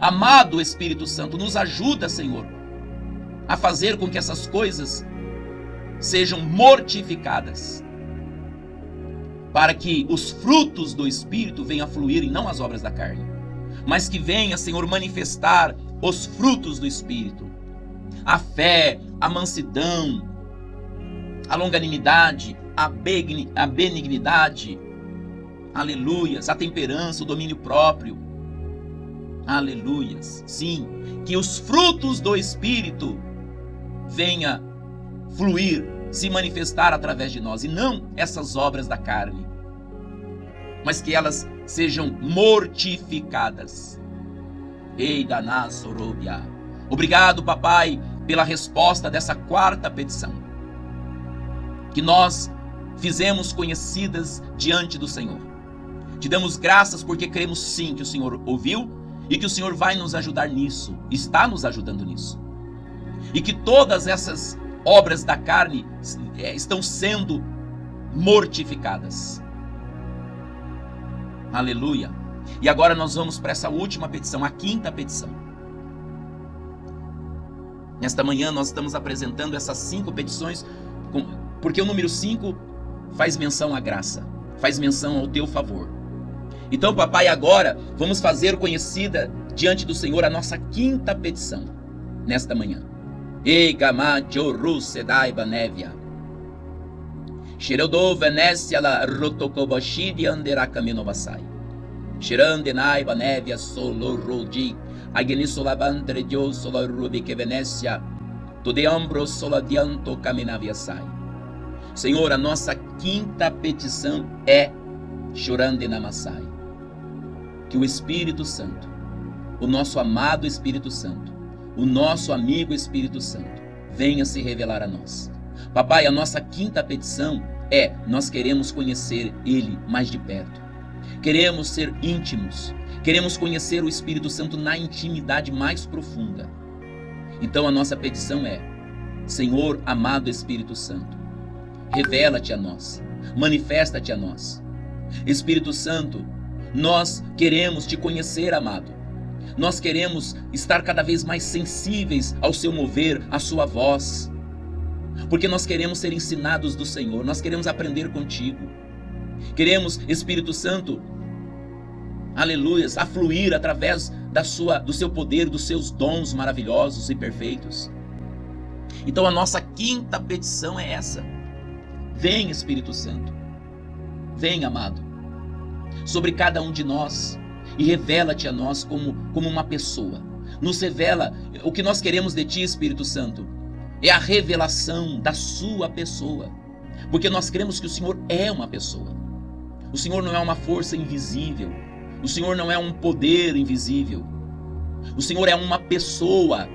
Amado Espírito Santo, nos ajuda, Senhor, a fazer com que essas coisas sejam mortificadas, para que os frutos do Espírito venham a fluir e não as obras da carne, mas que venha, Senhor, manifestar os frutos do Espírito, a fé, a mansidão, a longanimidade, a benignidade, aleluias, a temperança, o domínio próprio, aleluias, sim, que os frutos do Espírito venha fluir, se manifestar através de nós, e não essas obras da carne, mas que elas sejam mortificadas. Ei, daná sorobia. Obrigado, papai, pela resposta dessa quarta petição, que nós fizemos conhecidas diante do Senhor. Te damos graças porque cremos sim que o Senhor ouviu e que o Senhor vai nos ajudar nisso, está nos ajudando nisso. E que todas essas obras da carne estão sendo mortificadas. Aleluia. E agora nós vamos para essa última petição, a quinta petição. Nesta manhã nós estamos apresentando essas 5 petições, porque o número 5 faz menção à graça, faz menção ao teu favor. Então, papai, agora vamos fazer conhecida diante do Senhor a nossa quinta petição, nesta manhã. Senhor, a nossa quinta petição é Chorandinamassai. Que o Espírito Santo, o nosso amado Espírito Santo, o nosso amigo Espírito Santo, venha se revelar a nós. Papai, a nossa quinta petição é: nós queremos conhecer Ele mais de perto. Queremos ser íntimos. Queremos conhecer o Espírito Santo na intimidade mais profunda. Então a nossa petição é: Senhor, amado Espírito Santo, revela-te a nós, manifesta-te a nós. Espírito Santo, nós queremos te conhecer, amado. Nós queremos estar cada vez mais sensíveis ao seu mover, à sua voz. Porque nós queremos ser ensinados do Senhor, nós queremos aprender contigo. Queremos, Espírito Santo, aleluias, afluir através do seu poder, dos seus dons maravilhosos e perfeitos. Então a nossa quinta petição é essa. Vem, Espírito Santo, vem, amado, sobre cada um de nós e revela-te a nós como uma pessoa. Nos revela o que nós queremos de ti, Espírito Santo, é a revelação da sua pessoa, porque nós cremos que o Senhor é uma pessoa. O Senhor não é uma força invisível, o Senhor não é um poder invisível, o Senhor é uma pessoa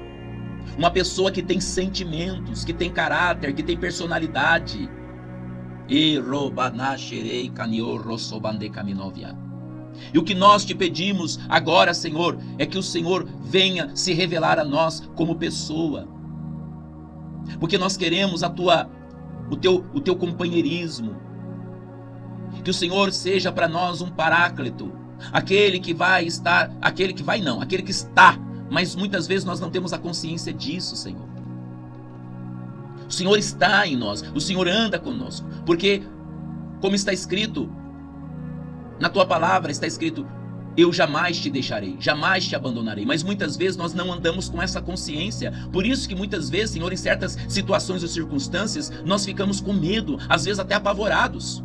que tem sentimentos, que tem caráter, que tem personalidade. E o que nós te pedimos agora, Senhor, é que o Senhor venha se revelar a nós como pessoa, porque nós queremos o teu companheirismo, que o Senhor seja para nós um paráclito, aquele que está Mas muitas vezes nós não temos a consciência disso, Senhor. O Senhor está em nós, o Senhor anda conosco, porque, como está escrito na tua palavra, está escrito: eu jamais te deixarei, jamais te abandonarei. Mas muitas vezes nós não andamos com essa consciência. Por isso que muitas vezes, Senhor, em certas situações ou circunstâncias, nós ficamos com medo, às vezes até apavorados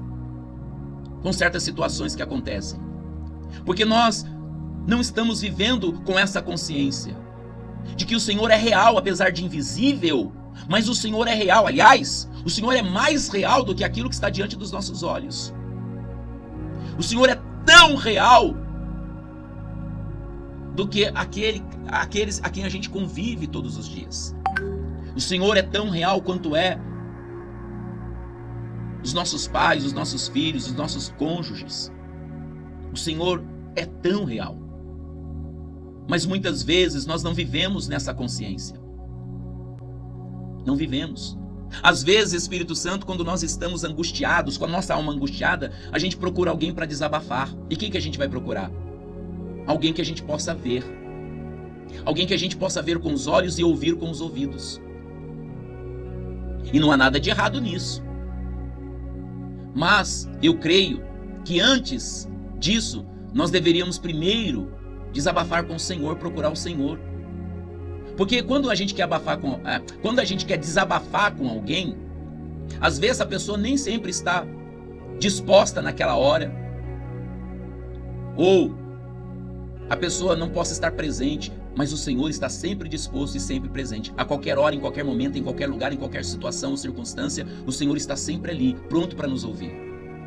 com certas situações que acontecem. Porque nós não estamos vivendo com essa consciência de que o Senhor é real, apesar de invisível. Mas o Senhor é real. Aliás, o Senhor é mais real do que aquilo que está diante dos nossos olhos. O Senhor é tão real do que aqueles a quem a gente convive todos os dias. O Senhor é tão real quanto é os nossos pais, os nossos filhos, os nossos cônjuges. O Senhor é tão real. Mas muitas vezes nós não vivemos nessa consciência. Não vivemos. Às vezes, Espírito Santo, quando nós estamos angustiados, com a nossa alma angustiada, a gente procura alguém para desabafar. E quem que a gente vai procurar? Alguém que a gente possa ver. Alguém que a gente possa ver com os olhos e ouvir com os ouvidos. E não há nada de errado nisso. Mas eu creio que antes disso, nós deveríamos primeiro desabafar com o Senhor, procurar o Senhor. Porque quando a gente quer desabafar com alguém, às vezes a pessoa nem sempre está disposta naquela hora, ou a pessoa não possa estar presente, mas o Senhor está sempre disposto e sempre presente. A qualquer hora, em qualquer momento, em qualquer lugar, em qualquer situação ou circunstância, o Senhor está sempre ali, pronto para nos ouvir.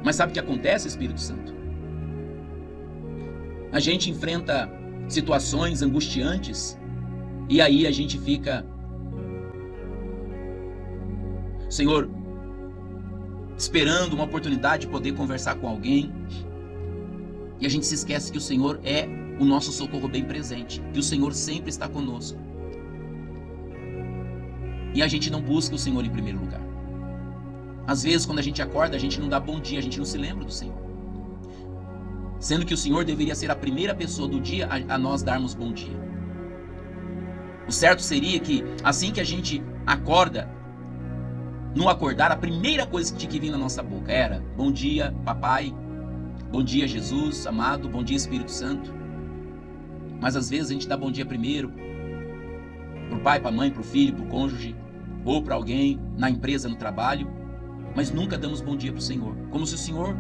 Mas sabe o que acontece, Espírito Santo? A gente enfrenta situações angustiantes e aí a gente fica, Senhor, esperando uma oportunidade de poder conversar com alguém, e a gente se esquece que o Senhor é o nosso socorro bem presente, que o Senhor sempre está conosco. E a gente não busca o Senhor em primeiro lugar. Às vezes, quando a gente acorda, a gente não dá bom dia, a gente não se lembra do Senhor. Sendo que o Senhor deveria ser a primeira pessoa do dia a nós darmos bom dia. O certo seria que, assim que a gente acorda, no acordar, a primeira coisa que tinha que vir na nossa boca era: bom dia, papai, bom dia, Jesus amado, bom dia, Espírito Santo. Mas às vezes a gente dá bom dia primeiro para o pai, para a mãe, para o filho, para o cônjuge, ou para alguém na empresa, no trabalho, mas nunca damos bom dia para o Senhor, como se o Senhor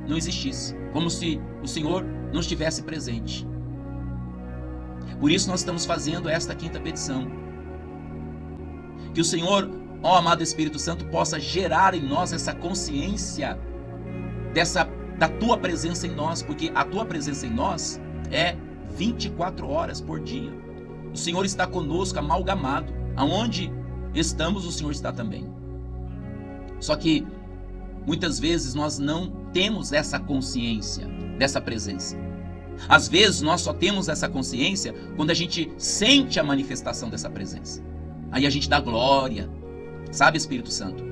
não existisse, como se o Senhor não estivesse presente. Por isso nós estamos fazendo esta quinta petição. Que o Senhor, ó amado Espírito Santo, possa gerar em nós essa consciência da tua presença em nós, porque a tua presença em nós é 24 horas por dia. O Senhor está conosco, amalgamado. Aonde estamos, o Senhor está também. Só que muitas vezes nós não temos essa consciência dessa presença. Às vezes nós só temos essa consciência quando a gente sente a manifestação dessa presença. Aí a gente dá glória. Sabe, Espírito Santo?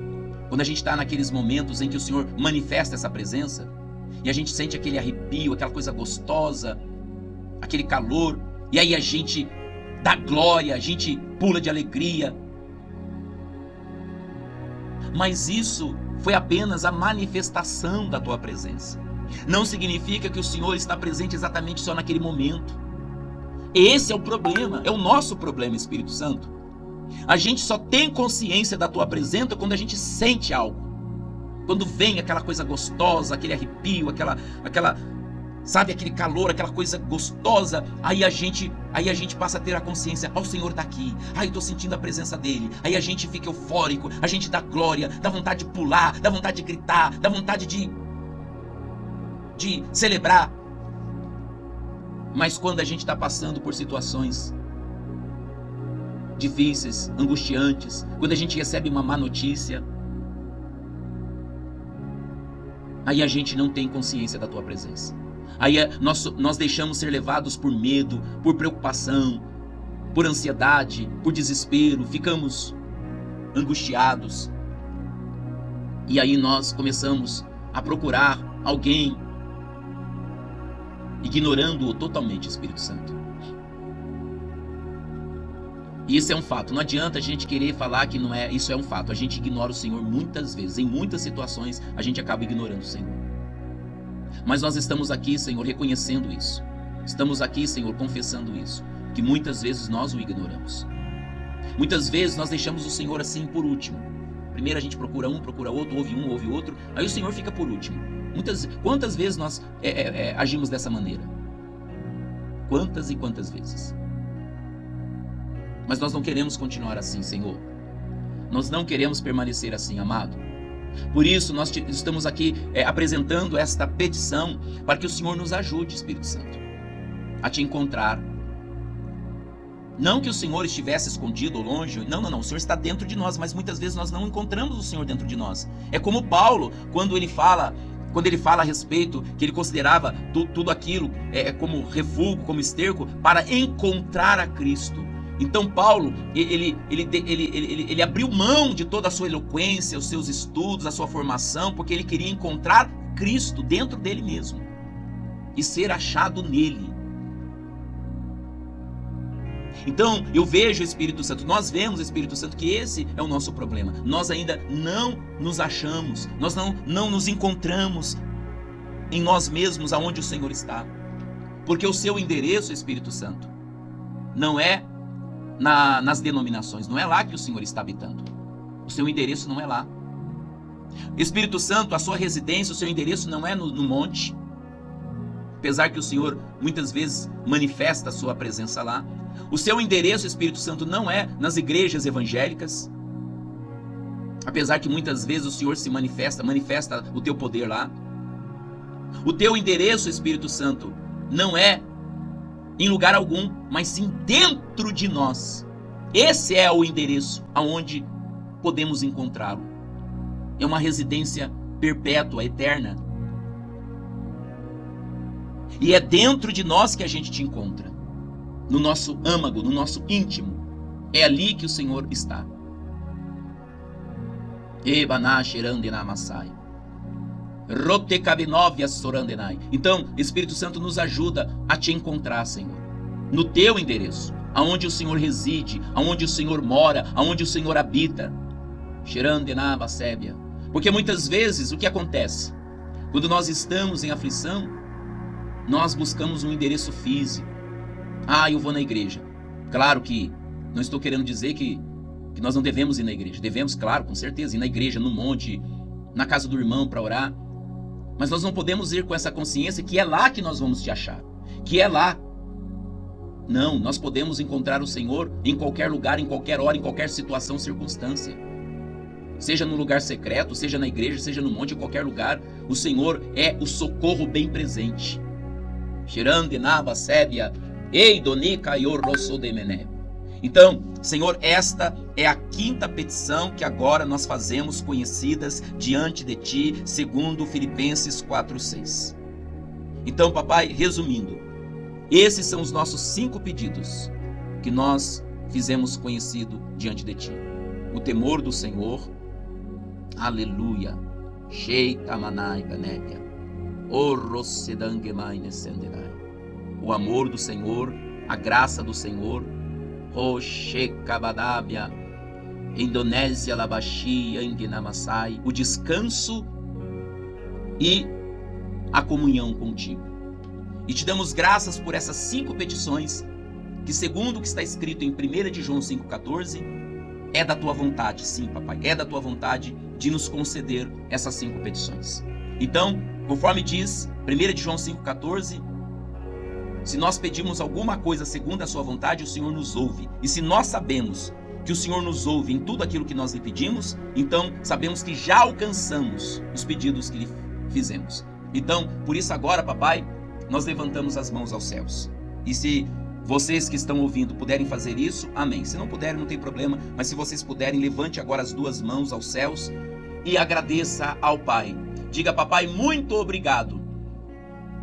Quando a gente está naqueles momentos em que o Senhor manifesta essa presença, e a gente sente aquele arrepio, aquela coisa gostosa, aquele calor, e aí a gente dá glória, a gente pula de alegria. Mas isso foi apenas a manifestação da tua presença. Não significa que o Senhor está presente exatamente só naquele momento. Esse é o problema, é o nosso problema, Espírito Santo. A gente só tem consciência da tua presença quando a gente sente algo. Quando vem aquela coisa gostosa, aquele arrepio, sabe, aquele calor, aquela coisa gostosa, aí a gente passa a ter a consciência: ó, o Senhor está aqui, eu estou sentindo a presença dele. Aí a gente fica eufórico, a gente dá glória, dá vontade de pular, dá vontade de gritar, dá vontade de celebrar. Mas quando a gente está passando por situações difíceis, angustiantes, quando a gente recebe uma má notícia, aí a gente não tem consciência da tua presença. Aí nós deixamos ser levados por medo, por preocupação, por ansiedade, por desespero, ficamos angustiados. E aí nós começamos a procurar alguém, ignorando-o totalmente, Espírito Santo. E isso é um fato. Não adianta a gente querer falar que não é. Isso é um fato. A gente ignora o Senhor muitas vezes. Em muitas situações a gente acaba ignorando o Senhor. Mas nós estamos aqui, Senhor, reconhecendo isso. Estamos aqui, Senhor, confessando isso. Que muitas vezes nós o ignoramos. Muitas vezes nós deixamos o Senhor assim por último. Primeiro a gente procura um, procura outro, ouve um, ouve outro. Aí o Senhor fica por último. Quantas vezes nós agimos dessa maneira? Quantas e quantas vezes? Mas nós não queremos continuar assim, Senhor. Nós não queremos permanecer assim, amado. Por isso nós estamos aqui apresentando esta petição para que o Senhor nos ajude, Espírito Santo, a te encontrar. Não que o Senhor estivesse escondido ou longe, não, o Senhor está dentro de nós, mas muitas vezes nós não encontramos o Senhor dentro de nós. É como Paulo, quando ele fala a respeito que ele considerava tudo aquilo como refúgio, como esterco, para encontrar a Cristo. Então Paulo, ele abriu mão de toda a sua eloquência, os seus estudos, a sua formação, porque ele queria encontrar Cristo dentro dele mesmo e ser achado nele. Então eu vejo o Espírito Santo, nós vemos o Espírito Santo, que esse é o nosso problema. Nós ainda não nos achamos, nós não nos encontramos em nós mesmos aonde o Senhor está. Porque o seu endereço, Espírito Santo, não é nas denominações, não é lá que o Senhor está habitando. O seu endereço não é lá. Espírito Santo, a sua residência, o seu endereço não é no monte. Apesar que o Senhor muitas vezes manifesta a sua presença lá. O seu endereço, Espírito Santo, não é nas igrejas evangélicas. Apesar que muitas vezes o Senhor se manifesta o teu poder lá. O teu endereço, Espírito Santo, não é em lugar algum, mas sim dentro de nós. Esse é o endereço aonde podemos encontrá-lo. É uma residência perpétua, eterna. E é dentro de nós que a gente te encontra. No nosso âmago, no nosso íntimo. É ali que o Senhor está. Então, Espírito Santo, nos ajuda a te encontrar, Senhor. No teu endereço, aonde o Senhor reside, aonde o Senhor mora, aonde o Senhor habita. Porque muitas vezes o que acontece? Quando nós estamos em aflição, nós buscamos um endereço físico. Eu vou na igreja. Claro que não estou querendo dizer que nós não devemos ir na igreja. Devemos, claro, com certeza, ir na igreja, no monte, na casa do irmão para orar. Mas nós não podemos ir com essa consciência que é lá que nós vamos te achar. Que é lá. Não, nós podemos encontrar o Senhor em qualquer lugar, em qualquer hora, em qualquer situação, circunstância. Seja no lugar secreto, seja na igreja, seja no monte, em qualquer lugar. O Senhor é o socorro bem presente. Então, Senhor, esta é a quinta petição que agora nós fazemos conhecidas diante de Ti, segundo Filipenses 4:6. Então, papai, resumindo, esses são os nossos 5 pedidos que nós fizemos conhecido diante de Ti. O temor do Senhor, aleluia, o amor do Senhor, a graça do Senhor, Indonésia, Labaxia, Inginamasai, o descanso e a comunhão contigo. E te damos graças por essas 5 petições, que segundo o que está escrito em 1 de João 5,14, é da tua vontade, sim, papai, é da tua vontade de nos conceder essas 5 petições. Então, conforme diz 1 de João 5,14, se nós pedimos alguma coisa segundo a sua vontade, o Senhor nos ouve. E se nós sabemos que o Senhor nos ouve em tudo aquilo que nós lhe pedimos, então sabemos que já alcançamos os pedidos que lhe fizemos. Então, por isso agora, papai, nós levantamos as mãos aos céus. E se vocês que estão ouvindo puderem fazer isso, amém. Se não puderem, não tem problema, mas se vocês puderem, levante agora as 2 mãos aos céus e agradeça ao Pai. Diga, papai, muito obrigado.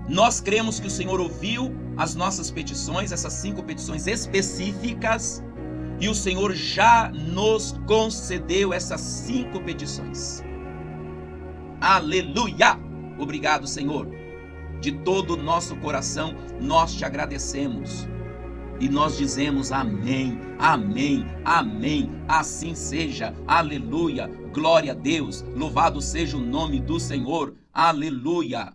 Nós cremos que o Senhor ouviu as nossas petições, essas 5 petições específicas, e o Senhor já nos concedeu essas 5 petições. Aleluia! Obrigado, Senhor. De todo o nosso coração, nós te agradecemos. E nós dizemos amém, amém, amém, assim seja, aleluia, glória a Deus, louvado seja o nome do Senhor, aleluia.